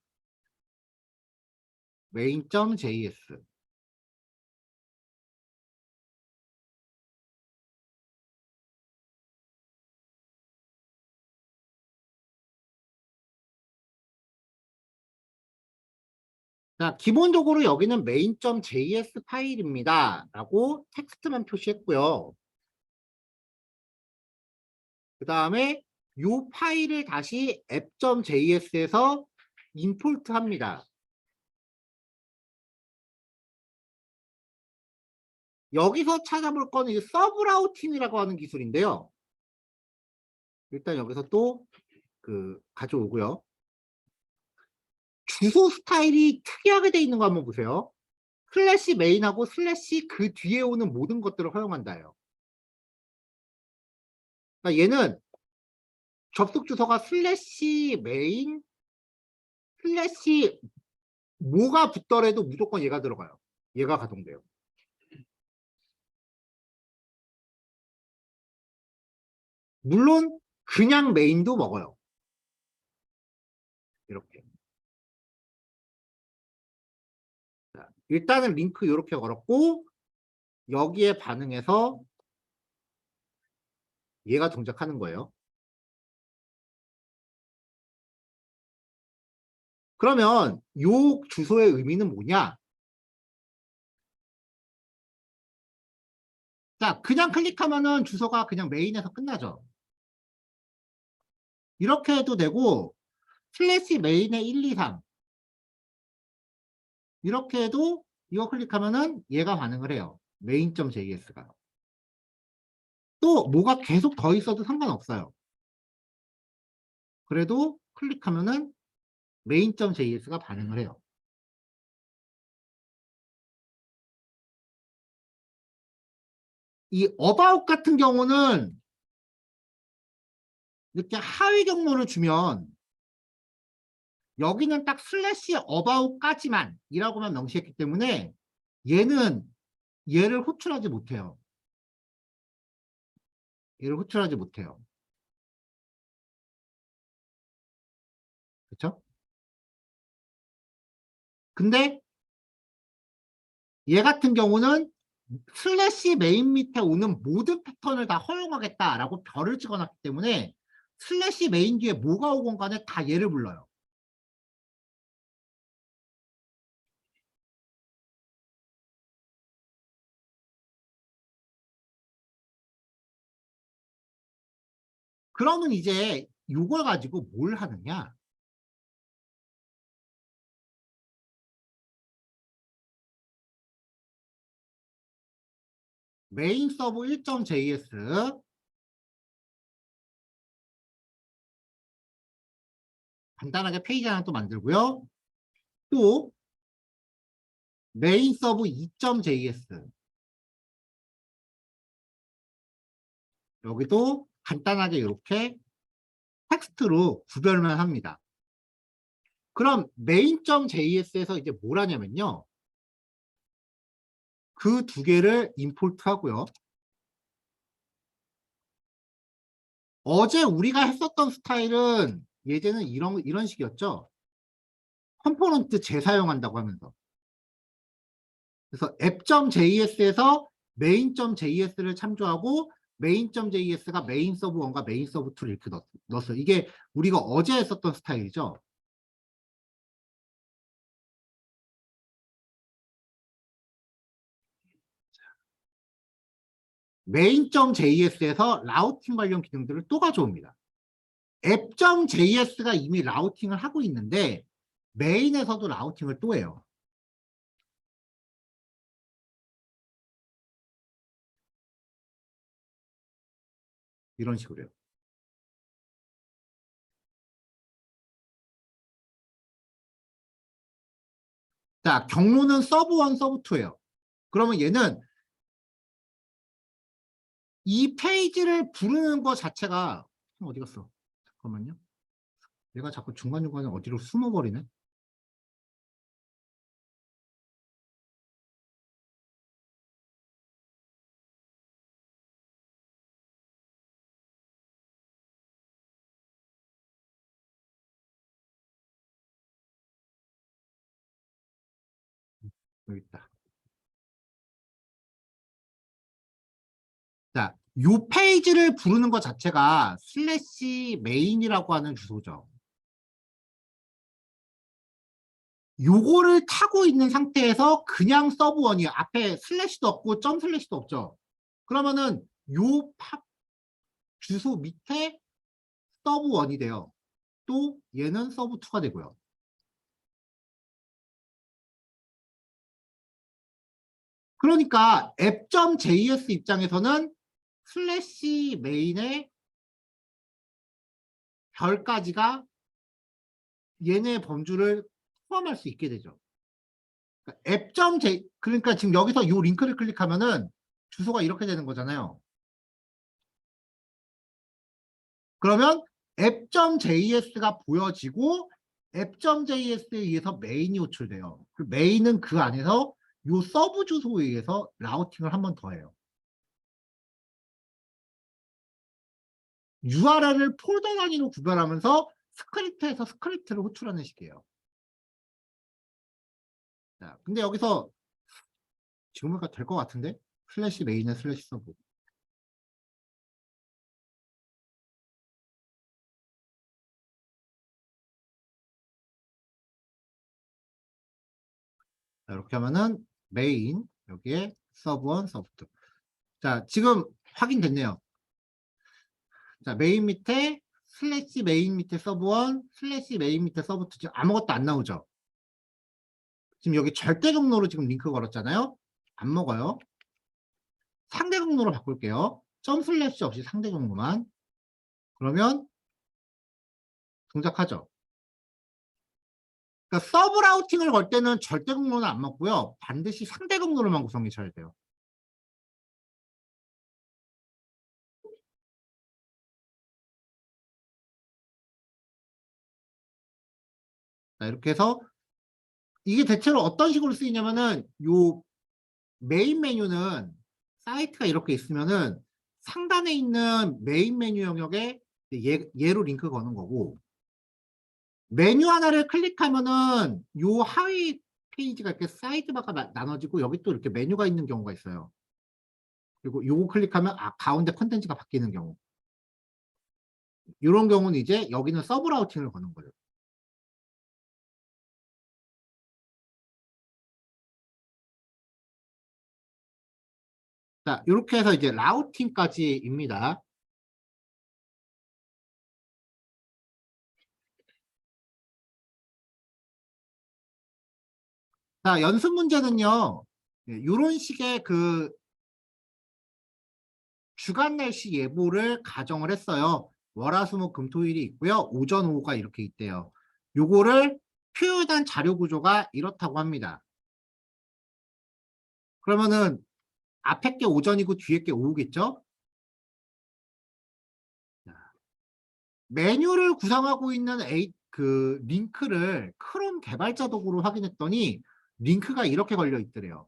main.js. 자, 기본적으로 여기는 main.js 파일입니다. 라고 텍스트만 표시했고요. 그 다음에 이 파일을 다시 app.js에서 임포트 합니다. 여기서 찾아볼 거는 이 서브 라우팅이라고 하는 기술인데요. 일단 여기서 또 그 가져오고요. 주소 스타일이 특이하게 돼 있는 거 한번 보세요. 슬래시 메인하고 슬래시 그 뒤에 오는 모든 것들을 허용한다요. 그러니까 얘는 접속 주소가 슬래시 메인 슬래시 뭐가 붙더라도 무조건 얘가 들어가요. 얘가 가동돼요. 물론 그냥 메인도 먹어요. 이렇게. 자, 일단은 링크 이렇게 걸었고 여기에 반응해서 얘가 동작하는 거예요. 그러면 요 주소의 의미는 뭐냐? 자, 그냥 클릭하면은 주소가 그냥 메인에서 끝나죠. 이렇게 해도 되고 슬래시 메인의 1, 2, 3 이렇게 해도 이거 클릭하면은 얘가 반응을 해요. main.js가. 또 뭐가 계속 더 있어도 상관없어요. 그래도 클릭하면은 main.js가 반응을 해요. 이 about 같은 경우는 이렇게 하위 경로를 주면 여기는 딱 슬래시 about까지만 이라고만 명시했기 때문에 얘는 얘를 호출하지 못해요. 얘를 호출하지 못해요. 그쵸? 근데 얘 같은 경우는 슬래시 메인 밑에 오는 모든 패턴을 다 허용하겠다라고 별을 찍어놨기 때문에 슬래시 메인 뒤에 뭐가 오건 간에 다 얘를 불러요. 그러면 이제 이걸 가지고 뭘 하느냐? 메인 서브 1.js 간단하게 페이지 하나 또 만들고요. 또 메인 서브 2.js 여기도 간단하게 이렇게 텍스트로 구별만 합니다. 그럼 main.js에서 이제 뭘 하냐면요. 그 두 개를 임포트 하고요. 어제 우리가 했었던 스타일은 예제는 이런 식이었죠. 컴포넌트 재사용한다고 하면서. 그래서 app.js에서 main.js를 참조하고 main.js가 메인 서브 1과 메인 서브 2를 이렇게 넣었어요. 이게 우리가 어제 했었던 스타일이죠. main.js에서 라우팅 관련 기능들을 또 가져옵니다. app.js가 이미 라우팅을 하고 있는데 메인에서도 라우팅을 또 해요. 이런 식으로요. 자, 경로는 서브 1, 서브 2예요. 그러면 얘는 이 페이지를 부르는 것 자체가 어디 갔어? 잠깐만요. 얘가 자꾸 중간중간에 어디로 숨어버리네. 여기 있다. 자, 요 페이지를 부르는 것 자체가 슬래시 메인이라고 하는 주소죠. 요거를 타고 있는 상태에서 그냥 서브 1이에요. 앞에 슬래시도 없고 점 슬래시도 없죠. 그러면은 요 주소 밑에 서브 1이 돼요. 또 얘는 서브 2가 되고요. 그러니까 app.js 입장에서는 슬래시 메인의 별까지가 얘네 범주를 포함할 수 있게 되죠. 그러니까 지금 여기서 이 링크를 클릭하면은 주소가 이렇게 되는 거잖아요. 그러면 app.js가 보여지고 app.js에 의해서 메인이 호출돼요. 그 메인은 그 안에서 이 서브 주소에 의해서 라우팅을 한 번 더 해요. URL을 폴더 단위로 구별하면서 스크립트에서 스크립트를 호출하는 식이에요. 자, 근데 여기서 지금 보니까 될 것 같은데? 슬래시 메인에 슬래시 서브. 자, 이렇게 하면은 메인, 여기에 서브 1, 서브 2. 자, 지금 확인됐네요. 자, 메인 밑에 슬래시 메인 밑에 서브 1, 슬래시 메인 밑에 서브 2. 지금 아무것도 안 나오죠? 지금 여기 절대 경로로 지금 링크 걸었잖아요? 안 먹어요. 상대 경로로 바꿀게요. 점 슬래시 없이 상대 경로만. 그러면 동작하죠. 그러니까 서브 라우팅을 걸 때는 절대 경로는 안 먹고요. 반드시 상대 경로로만 구성이 쳐야 돼요. 자, 이렇게 해서 이게 대체로 어떤 식으로 쓰이냐면은 요 메인 메뉴는 사이트가 이렇게 있으면은 상단에 있는 메인 메뉴 영역에 얘로 링크 거는 거고, 메뉴 하나를 클릭하면은 요 하위 페이지가 이렇게 사이드바가 나눠지고 여기 또 이렇게 메뉴가 있는 경우가 있어요. 그리고 요거 클릭하면 가운데 컨텐츠가 바뀌는 경우. 이런 경우는 이제 여기는 서브 라우팅을 거는 거예요. 자, 이렇게 해서 이제 라우팅까지입니다. 자, 연습 문제는요. 이런 식의 그 주간 날씨 예보를 가정을 했어요. 월화수목금토일이 있고요. 오전 오후가 이렇게 있대요. 요거를 표현한 자료 구조가 이렇다고 합니다. 그러면은 앞에 게 오전이고 뒤에 게 오후겠죠? 메뉴를 구성하고 있는 그 링크를 크롬 개발자 도구로 확인했더니 링크가 이렇게 걸려 있더래요.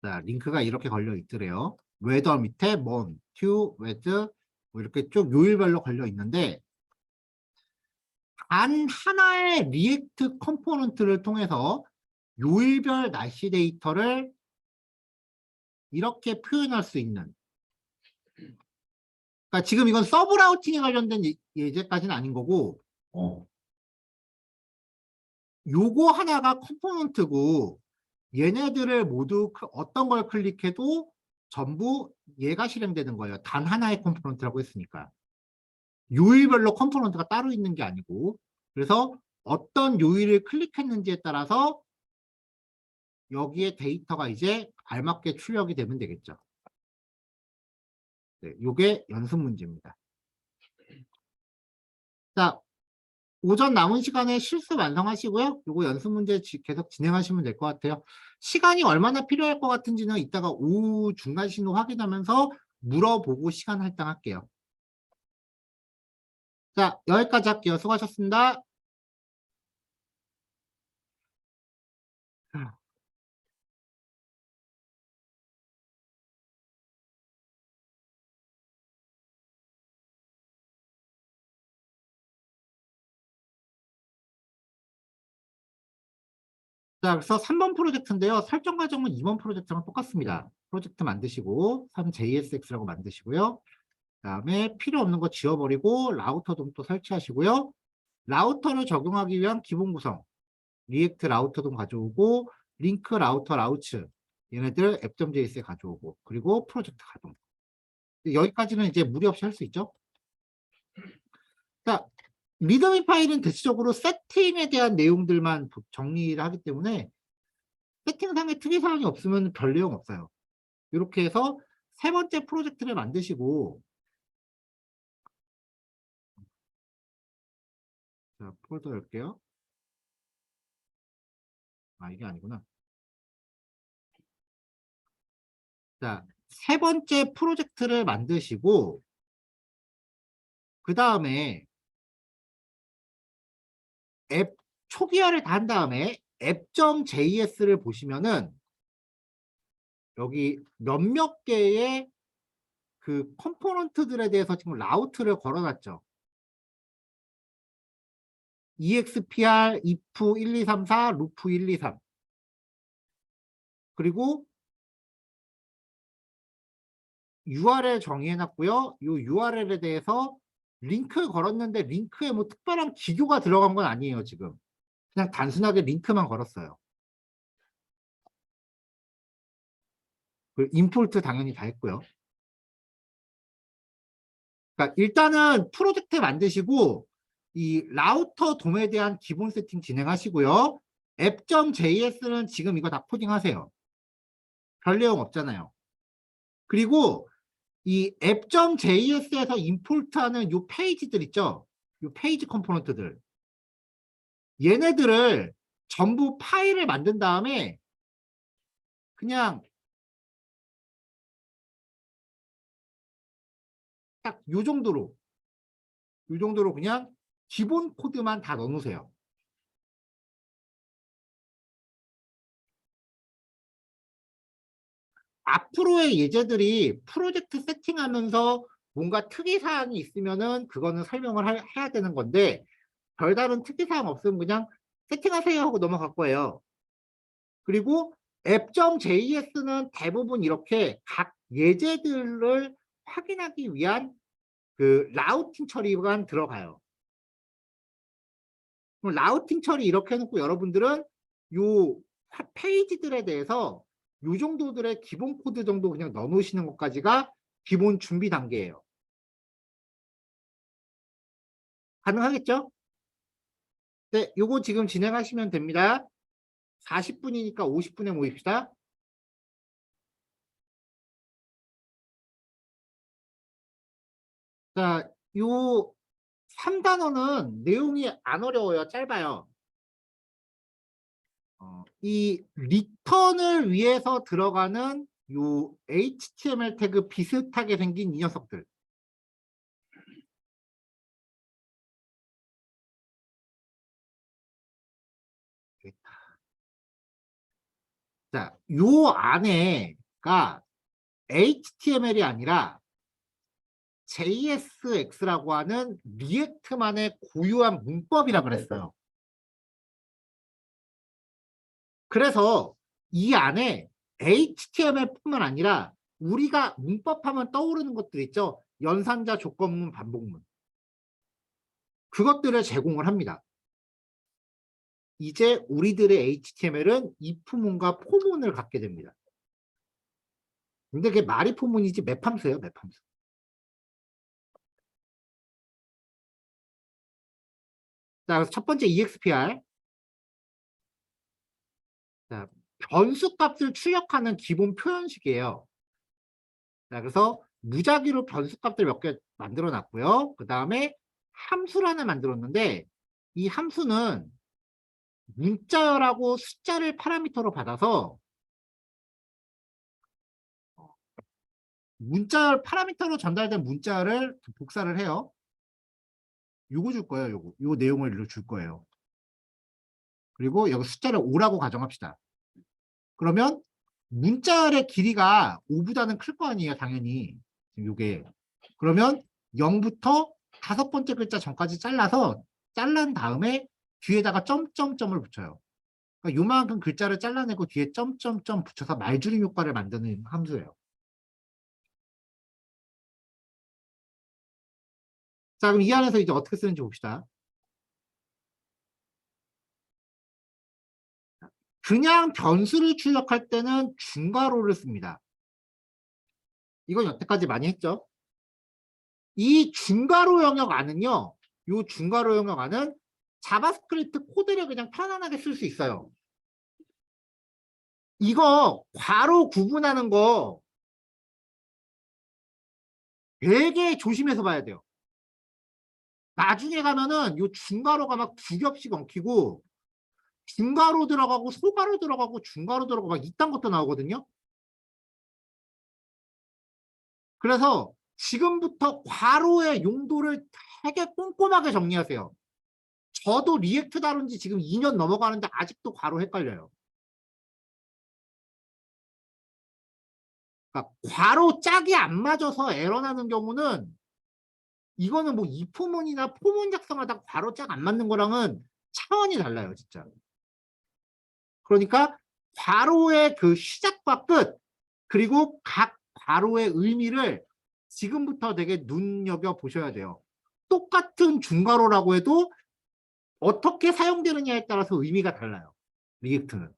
자, 링크가 이렇게 걸려 있더래요. 웨더 밑에 먼, 튜, 웨드 뭐 이렇게 쭉 요일별로 걸려 있는데 단 하나의 리액트 컴포넌트를 통해서 요일별 날씨 데이터를 이렇게 표현할 수 있는, 그러니까 지금 이건 서브 라우팅에 관련된 예제까지는 아닌 거고 요거 하나가 컴포넌트고 얘네들을 모두 어떤 걸 클릭해도 전부 얘가 실행되는 거예요. 단 하나의 컴포넌트라고 했으니까. 요일별로 컴포넌트가 따로 있는 게 아니고, 그래서 어떤 요일을 클릭했는지에 따라서 여기에 데이터가 이제 알맞게 출력이 되면 되겠죠. 네, 요게 연습 문제입니다. 자, 오전 남은 시간에 실습 완성하시고요. 요거 연습 문제 계속 진행하시면 될 것 같아요. 시간이 얼마나 필요할 것 같은지는 이따가 오후 중간 신호 확인하면서 물어보고 시간 할당할게요. 자, 여기까지 할게요. 수고하셨습니다. 자, 그래서 3번 프로젝트인데요. 설정 과정은 2번 프로젝트랑 똑같습니다. 프로젝트 만드시고 3JSX라고 만드시고요. 그다음에 필요 없는 거 지워버리고 라우터 좀 또 설치하시고요. 라우터를 적용하기 위한 기본 구성. 리액트 라우터 좀 가져오고 링크 라우터 라우츠 얘네들 앱.js에 가져오고 그리고 프로젝트 가동. 여기까지는 이제 무리 없이 할 수 있죠. 자, 리드미 파일은 대체적으로 세팅에 대한 내용들만 정리를 하기 때문에 세팅상에 특이사항이 없으면 별 내용 없어요. 이렇게 해서 세 번째 프로젝트를 만드시고, 자, 폴더 열게요. 이게 아니구나. 자, 세 번째 프로젝트를 만드시고, 그 다음에 앱 초기화를 다 한 다음에 앱.js를 보시면은 여기 몇몇 개의 그 컴포넌트들에 대해서 지금 라우트를 걸어놨죠. expr, if 1234, 루프 123. 그리고 URL 정의해놨고요. 이 URL에 대해서 링크 걸었는데 링크에 뭐 특별한 기교가 들어간 건 아니에요, 지금. 그냥 단순하게 링크만 걸었어요. 그리고 임포트 당연히 다 했고요. 그러니까 일단은 프로젝트 만드시고 이 라우터 돔에 대한 기본 세팅 진행하시고요. 앱.js는 지금 이거 다 코딩하세요. 별 내용 없잖아요. 그리고 이 앱.js에서 임포트하는 요 페이지들 있죠? 요 페이지 컴포넌트들. 얘네들을 전부 파일을 만든 다음에 그냥 딱 요 정도로 이 정도로 그냥 기본 코드만 다 넣어놓으세요. 앞으로의 예제들이 프로젝트 세팅하면서 뭔가 특이사항이 있으면은 그거는 설명을 해야 되는 건데 별다른 특이사항 없으면 그냥 세팅하세요 하고 넘어갈 거예요. 그리고 app.js는 대부분 이렇게 각 예제들을 확인하기 위한 그 라우팅 처리만 들어가요. 그럼 라우팅 처리 이렇게 해놓고 여러분들은 요 페이지들에 대해서 요 정도들의 기본 코드 정도 그냥 넣어놓으시는 것까지가 기본 준비 단계예요. 가능하겠죠? 네, 요거 지금 진행하시면 됩니다. 40분이니까 50분에 모입시다. 자, 요 3단원은 내용이 안 어려워요. 짧아요. 이 리턴을 위해서 들어가는 요 HTML 태그 비슷하게 생긴 이 녀석들. 자, 요 안에가 HTML이 아니라 JSX라고 하는 리액트만의 고유한 문법이라 그랬어요. 그래서 이 안에 HTML뿐만 아니라 우리가 문법하면 떠오르는 것들 있죠. 연산자, 조건문, 반복문. 그것들을 제공을 합니다. 이제 우리들의 HTML은 if문과 포문을 갖게 됩니다. 근데 그게 말이 포문이지 맵함수예요, 맵함수. 자, 그래서 첫 번째 EXPR. 자, 변수 값을 출력하는 기본 표현식이에요. 자, 그래서 무작위로 변수 값들 몇 개 만들어 놨고요. 그 다음에 함수를 하나 만들었는데 이 함수는 문자열하고 숫자를 파라미터로 받아서 문자열 파라미터로 전달된 문자를 복사를 해요. 요거 줄 거예요. 요 내용을 줄 거예요. 그리고 여기 숫자를 5라고 가정합시다. 그러면 문자열의 길이가 5보다는 클 거 아니에요. 당연히. 요게. 그러면 0부터 5번째 글자 전까지 잘라서 잘란 다음에 뒤에다가 점점점을 붙여요. 그러니까 요만큼 글자를 잘라내고 뒤에 점점점 붙여서 말줄임 효과를 만드는 함수예요. 자, 그럼 이 안에서 이제 어떻게 쓰는지 봅시다. 그냥 변수를 출력할 때는 중괄호를 씁니다. 이건 여태까지 많이 했죠. 이 중괄호 영역 안은요. 이 중괄호 영역 안은 자바스크립트 코드를 그냥 편안하게 쓸 수 있어요. 이거 괄호 구분하는 거 되게 조심해서 봐야 돼요. 나중에 가면은 이 중괄호가 막 두 겹씩 엉키고 중괄호 들어가고 소괄호 들어가고 중괄호 들어가고 막 이딴 것도 나오거든요. 그래서 지금부터 괄호의 용도를 되게 꼼꼼하게 정리하세요. 저도 리액트 다룬 지 지금 2년 넘어가는데 아직도 괄호 헷갈려요. 그러니까 괄호 짝이 안 맞아서 에러 나는 경우는 이거는 뭐 if문이나 포문 작성하다 괄호 짝 안 맞는 거랑은 차원이 달라요, 진짜. 그러니까 괄호의 그 시작과 끝 그리고 각 괄호의 의미를 지금부터 되게 눈여겨 보셔야 돼요. 똑같은 중괄호라고 해도 어떻게 사용되느냐에 따라서 의미가 달라요. 리액트는.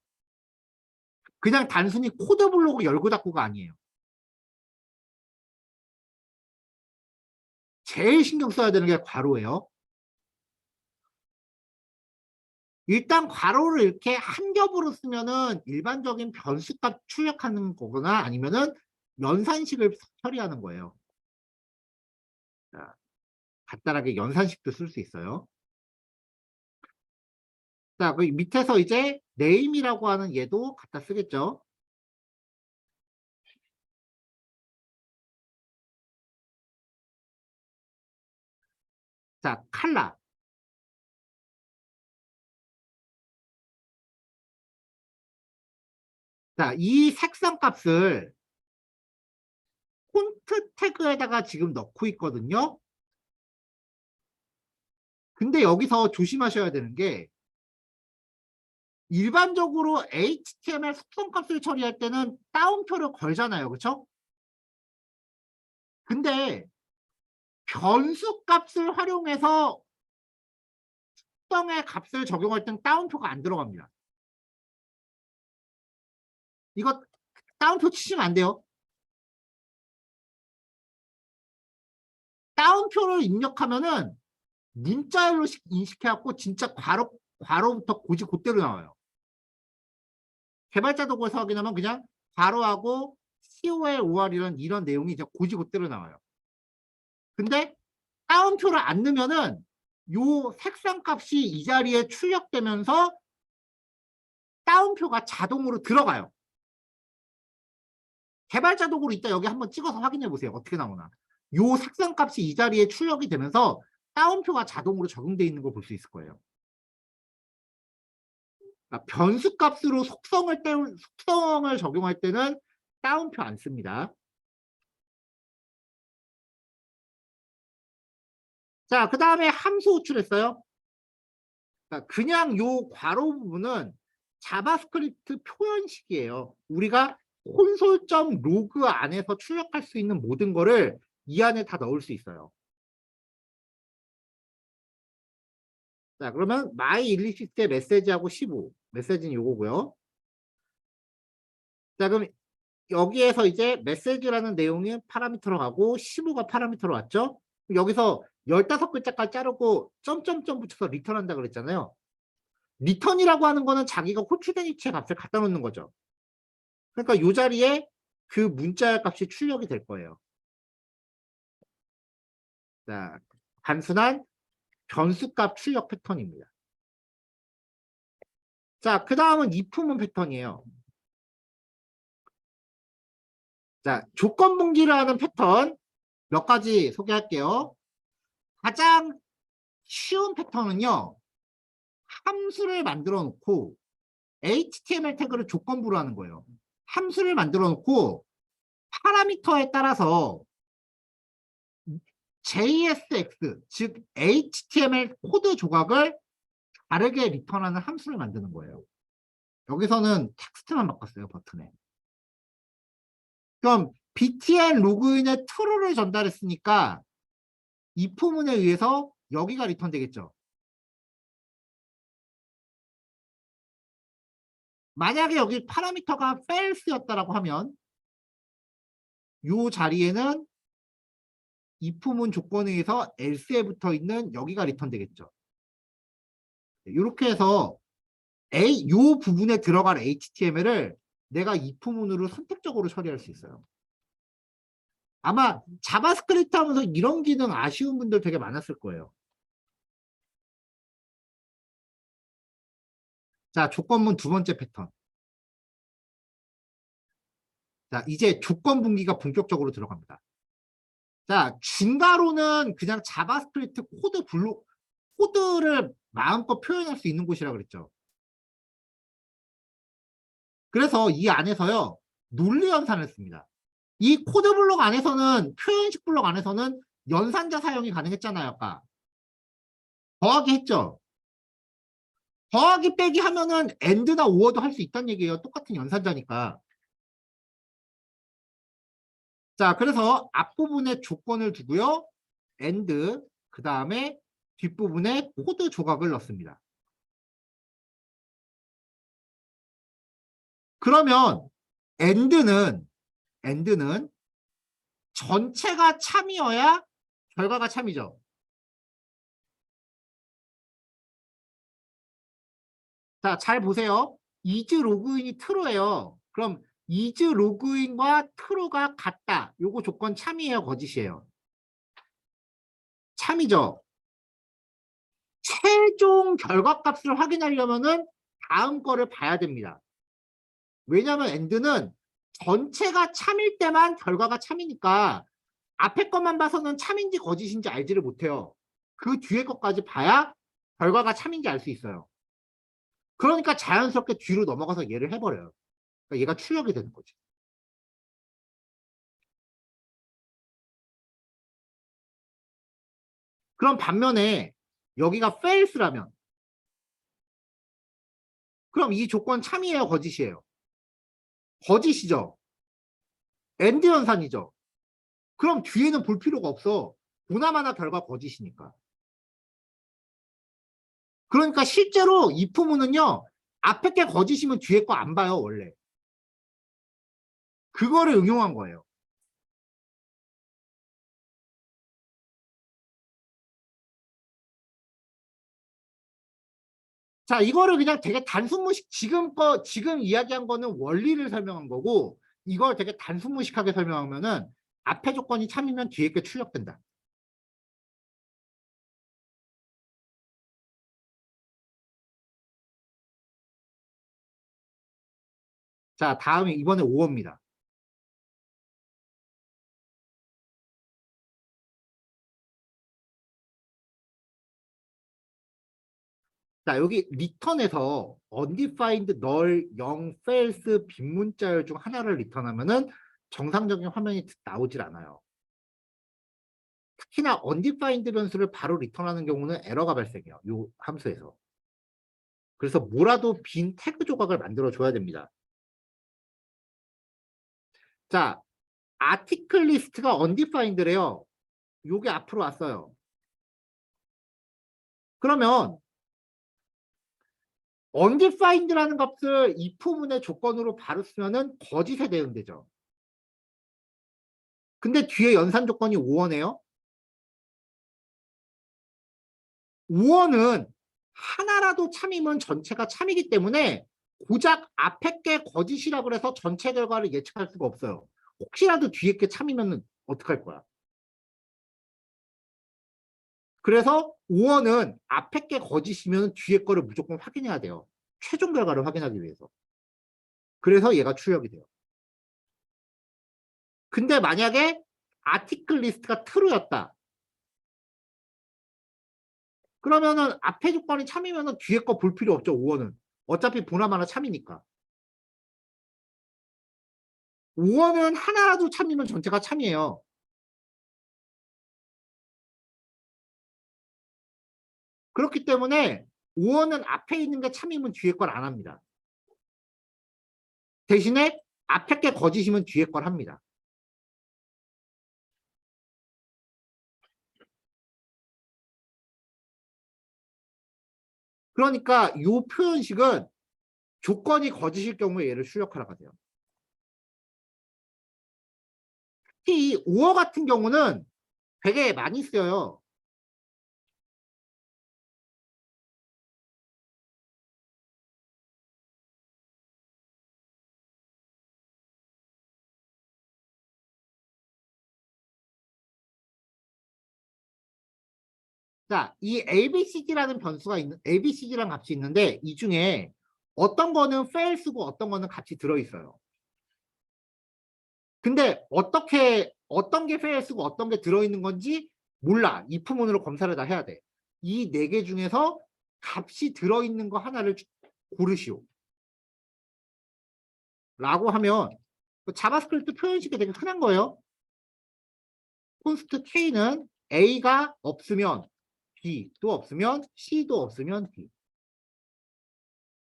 그냥 단순히 코드 블록을 열고 닫고가 아니에요. 제일 신경 써야 되는 게 괄호예요. 일단 괄호를 이렇게 한 겹으로 쓰면은 일반적인 변수값 출력하는 거거나 아니면은 연산식을 처리하는 거예요. 자, 간단하게 연산식도 쓸 수 있어요. 자, 그 밑에서 이제 name이라고 하는 얘도 갖다 쓰겠죠. 자, 칼라. 자, 이 색상 값을 폰트 태그에다가 지금 넣고 있거든요. 근데 여기서 조심하셔야 되는 게 일반적으로 HTML 속성 값을 처리할 때는 따옴표를 걸잖아요. 그렇죠? 근데 변수 값을 활용해서 속성의 값을 적용할 때는 따옴표가 안 들어갑니다. 이거 따옴표 치시면 안 돼요. 따옴표를 입력하면은 문자열로 인식해갖고 진짜 괄호부터 고지 곧대로 나와요. 개발자 도구에서 확인하면 그냥 괄호하고 COL, 이런 내용이 이제 고지 곧대로 나와요. 근데 따옴표를 안 넣으면은 요 색상 값이 이 자리에 출력되면서 따옴표가 자동으로 들어가요. 개발자 도구로 이따 여기 한번 찍어서 확인해 보세요. 어떻게 나오나. 요 색상 값이 이 자리에 출력이 되면서 따옴표가 자동으로 적용되어 있는 걸 볼 수 있을 거예요. 그러니까 변수 값으로 속성을 적용할 때는 따옴표 안 씁니다. 자, 그 다음에 함수 호출했어요. 그러니까 그냥 요 괄호 부분은 자바스크립트 표현식이에요. 우리가 콘솔.로그 안에서 출력할 수 있는 모든 거를 이 안에 다 넣을 수 있어요. 자, 그러면 my127의 메시지하고 15. 메시지는 요거고요. 자, 그럼 여기에서 이제 메시지라는 내용이 파라미터로 가고 15가 파라미터로 왔죠? 여기서 15글자까지 자르고 점점점 붙여서 리턴한다 그랬잖아요. 리턴이라고 하는 거는 자기가 호출된 위치에 값을 갖다 놓는 거죠. 그러니까 이 자리에 그 문자 값이 출력이 될 거예요. 자, 단순한 변수값 출력 패턴입니다. 자, 그 다음은 if문 패턴이에요. 자, 조건 분기를 하는 패턴 몇 가지 소개할게요. 가장 쉬운 패턴은요. 함수를 만들어 놓고 HTML 태그를 조건부로 하는 거예요. 함수를 만들어 놓고 파라미터에 따라서 JSX, 즉 HTML 코드 조각을 다르게 리턴하는 함수를 만드는 거예요. 여기서는 텍스트만 바꿨어요, 버튼에. 그럼 btn 로그인의 true를 전달했으니까 이 포문에 의해서 여기가 리턴 되겠죠. 만약에 여기 파라미터가 false였다라고 하면 이 자리에는 if문 조건에 의해서 else에 붙어 있는 여기가 리턴 되겠죠. 이렇게 해서 이 부분에 들어갈 HTML을 내가 if문으로 선택적으로 처리할 수 있어요. 아마 자바스크립트 하면서 이런 기능 아쉬운 분들 되게 많았을 거예요. 자, 조건문 두 번째 패턴. 자, 이제 조건 분기가 본격적으로 들어갑니다. 자, 중괄호는 그냥 자바스크립트 코드를 마음껏 표현할 수 있는 곳이라고 그랬죠. 그래서 이 안에서요, 논리 연산을 씁니다. 이 코드 블록 안에서는, 표현식 블록 안에서는 연산자 사용이 가능했잖아요, 아까. 더하기 했죠. 더하기 빼기 하면은 AND나 OR도 할 수 있다는 얘기예요. 똑같은 연산자니까. 자, 그래서 앞부분에 조건을 두고요. AND, 그 다음에 뒷부분에 코드 조각을 넣습니다. 그러면 AND는 전체가 참이어야 결과가 참이죠. 자, 잘 보세요. is 로그인이 true예요. 그럼 is 로그인과 true가 같다. 요거 조건 참이에요, 거짓이에요? 참이죠. 최종 결과값을 확인하려면은 다음 거를 봐야 됩니다. 왜냐하면 AND는 전체가 참일 때만 결과가 참이니까 앞에 것만 봐서는 참인지 거짓인지 알지를 못해요. 그 뒤에 것까지 봐야 결과가 참인지 알 수 있어요. 그러니까 자연스럽게 뒤로 넘어가서 얘를 해버려요. 그러니까 얘가 출력이 되는 거지. 그럼 반면에 여기가 false라면 그럼 이 조건 참이에요, 거짓이에요? 거짓이죠. 엔드 연산이죠. 그럼 뒤에는 볼 필요가 없어. 보나마나 결과 거짓이니까. 그러니까 실제로 if문은요. 앞에 게 거짓이면 뒤에 거 안 봐요, 원래. 그거를 응용한 거예요. 자, 이거를 그냥 되게 단순 무식, 지금 이야기한 거는 원리를 설명한 거고, 이걸 되게 단순 무식하게 설명하면은 앞에 조건이 참이면 뒤에 게 출력된다. 자, 다음에 이번에 5호입니다. 자, 여기 return에서 undefined, null, 영, false, 빈 문자열 중 하나를 리턴하면은 정상적인 화면이 나오질 않아요. 특히나 undefined 변수를 바로 리턴하는 경우는 에러가 발생해요. 이 함수에서. 그래서 뭐라도 빈 태그 조각을 만들어 줘야 됩니다. 자, article list가 undefined래요. 요게 앞으로 왔어요. 그러면 undefined라는 값을 if문의 조건으로 바로 쓰면은 거짓에 대응되죠. 근데 뒤에 연산 조건이 5원이에요. 5원은 하나라도 참이면 전체가 참이기 때문에 고작 앞에 게 거짓이라고 해서 전체 결과를 예측할 수가 없어요. 혹시라도 뒤에 게 참이면 어떡할 거야? 그래서 5원은 앞에 게 거짓이면 뒤에 거를 무조건 확인해야 돼요. 최종 결과를 확인하기 위해서. 그래서 얘가 출력이 돼요. 근데 만약에 아티클 리스트가 true였다. 그러면은 앞에 조건이 참이면은 뒤에 거 볼 필요 없죠. 5원은. 어차피 보나마나 참이니까. 5원은 하나라도 참이면 전체가 참이에요. 그렇기 때문에 5원은 앞에 있는 게 참이면 뒤에 걸 안 합니다. 대신에 앞에 게 거짓이면 뒤에 걸 합니다. 그러니까 이 표현식은 조건이 거짓일 경우에 얘를 출력하라고 돼요. 특히 이 5어 같은 경우는 되게 많이 쓰여요. 자, 이 ABCD라는 변수가 있는, ABCD라는 값이 있는데 이 중에 어떤 거는 false고 어떤 거는 값이 들어있어요. 근데 어떤 게 false고 어떤 게 들어있는 건지 몰라. if문으로 검사를 다 해야 돼. 이 네 개 중에서 값이 들어있는 거 하나를 고르시오. 라고 하면 자바스크립트 표현식이 되게 흔한 거예요. 콘스트 K는 A가 없으면 B도 없으면 C도 없으면 D.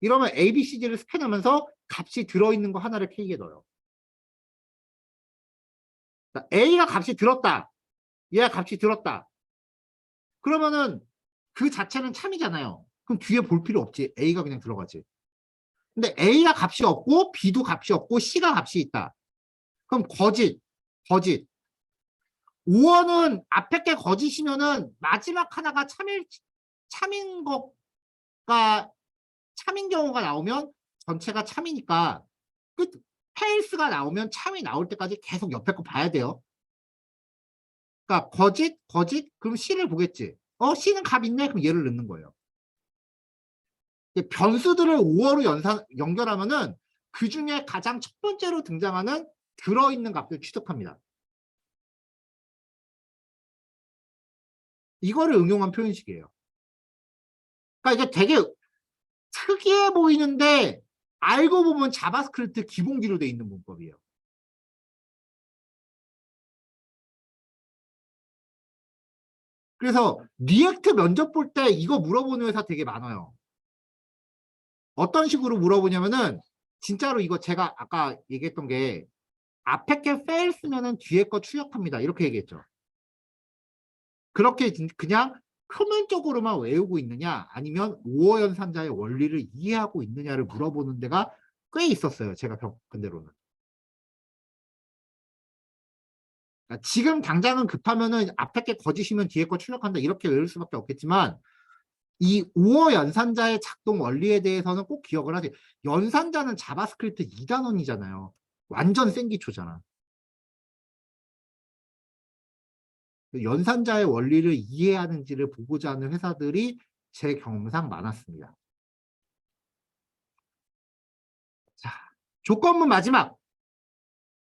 이러면 A, B, C, D를 스캔하면서 값이 들어있는 거 하나를 K에 넣어요. A가 값이 들었다. 얘가 값이 들었다. 그러면은 그 자체는 참이잖아요. 그럼 뒤에 볼 필요 없지. A가 그냥 들어가지. 근데 A가 값이 없고 B도 값이 없고 C가 값이 있다. 그럼 거짓, 거짓. 5원은 앞에 게 거짓이면은 마지막 하나가 참인 거가 참인 경우가 나오면 전체가 참이니까 끝 페일스가 나오면 참이 나올 때까지 계속 옆에 거 봐야 돼요. 그러니까 거짓, 거짓, 그럼 C를 보겠지. C는 값 있네? 그럼 얘를 넣는 거예요. 변수들을 5어로 연결하면은 그 중에 가장 첫 번째로 등장하는 들어있는 값을 취득합니다. 이거를 응용한 표현식이에요. 그러니까 이게 되게 특이해 보이는데 알고 보면 자바스크립트 기본기로 돼 있는 문법이에요. 그래서 리액트 면접 볼 때 이거 물어보는 회사 되게 많아요. 어떤 식으로 물어보냐면은 진짜로 이거 제가 아까 얘기했던 게 앞에 게 fail 쓰면은 뒤에 거 출력합니다. 이렇게 얘기했죠. 그렇게 그냥 표면적으로만 외우고 있느냐 아니면 오어연산자의 원리를 이해하고 있느냐를 물어보는 데가 꽤 있었어요. 제가 겪은 대로는. 그러니까 지금 당장은 급하면은 앞에 게 거짓이면 뒤에 거 출력한다 이렇게 외울 수밖에 없겠지만 이 오어 연산자의 작동 원리에 대해서는 꼭 기억을 하세요. 연산자는 자바스크립트 2단원이잖아요. 완전 생기초잖아. 연산자의 원리를 이해하는지를 보고자 하는 회사들이 제 경험상 많았습니다. 자, 조건문 마지막.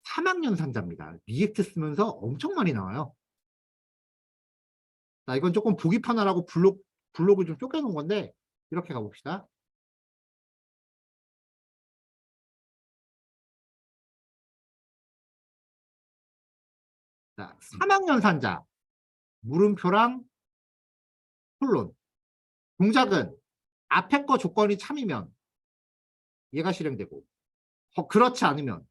3학년산자입니다. 리액트 쓰면서 엄청 많이 나와요. 자, 이건 조금 보기 편하라고 블록을 좀 쪼개놓은 건데 이렇게 가봅시다. 자, 3학년산자. 물음표랑 콜론. 동작은 앞에 거 조건이 참이면 얘가 실행되고 그렇지 않으면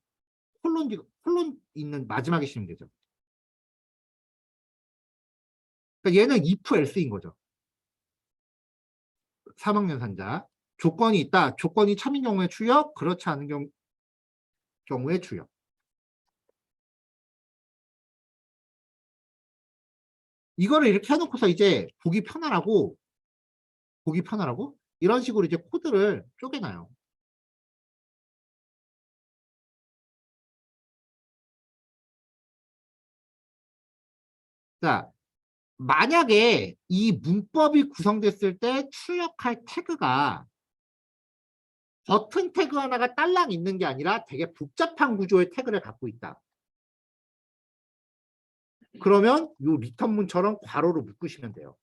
콜론 있는 마지막에 실행되죠. 그러니까 얘는 if else인 거죠. 3학년 산자. 조건이 있다. 조건이 참인 경우에 출력, 그렇지 않은 경우에 출력. 이거를 이렇게 해놓고서 이제 보기 편하라고 이런 식으로 이제 코드를 쪼개놔요. 자, 만약에 이 문법이 구성됐을 때 출력할 태그가 버튼 태그 하나가 딸랑 있는 게 아니라 되게 복잡한 구조의 태그를 갖고 있다. 그러면 이 리턴문처럼 괄호로 묶으시면 돼요.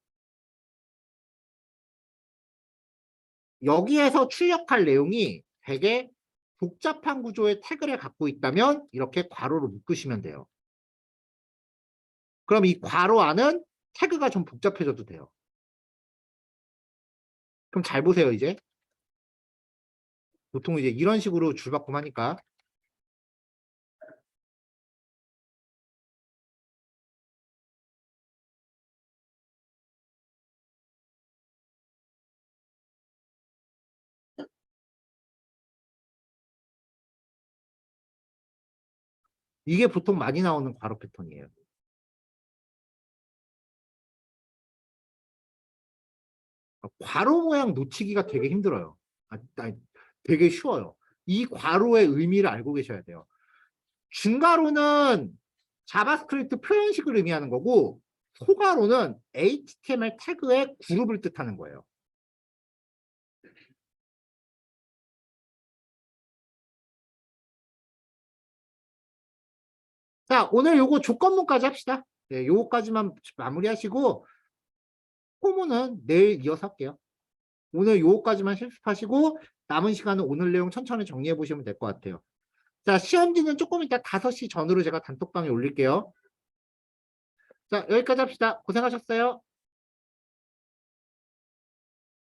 여기에서 출력할 내용이 되게 복잡한 구조의 태그를 갖고 있다면 이렇게 괄호로 묶으시면 돼요. 그럼 이 괄호 안은 태그가 좀 복잡해져도 돼요. 그럼 잘 보세요, 이제. 보통 이제 이런 식으로 줄바꿈하니까. 이게 보통 많이 나오는 괄호 패턴이에요. 괄호 모양 놓치기가 되게 힘들어요. 되게 쉬워요. 이 괄호의 의미를 알고 계셔야 돼요. 중괄호는 자바스크립트 표현식을 의미하는 거고 소괄호는 HTML 태그의 그룹을 뜻하는 거예요. 자, 오늘 요거 조건문까지 합시다. 네, 요거까지만 마무리하시고 포문은 내일 이어서 할게요. 오늘 요거까지만 실습하시고 남은 시간은 오늘 내용 천천히 정리해 보시면 될 것 같아요. 자, 시험지는 조금 이따 5시 전으로 제가 단톡방에 올릴게요. 자, 여기까지 합시다. 고생하셨어요.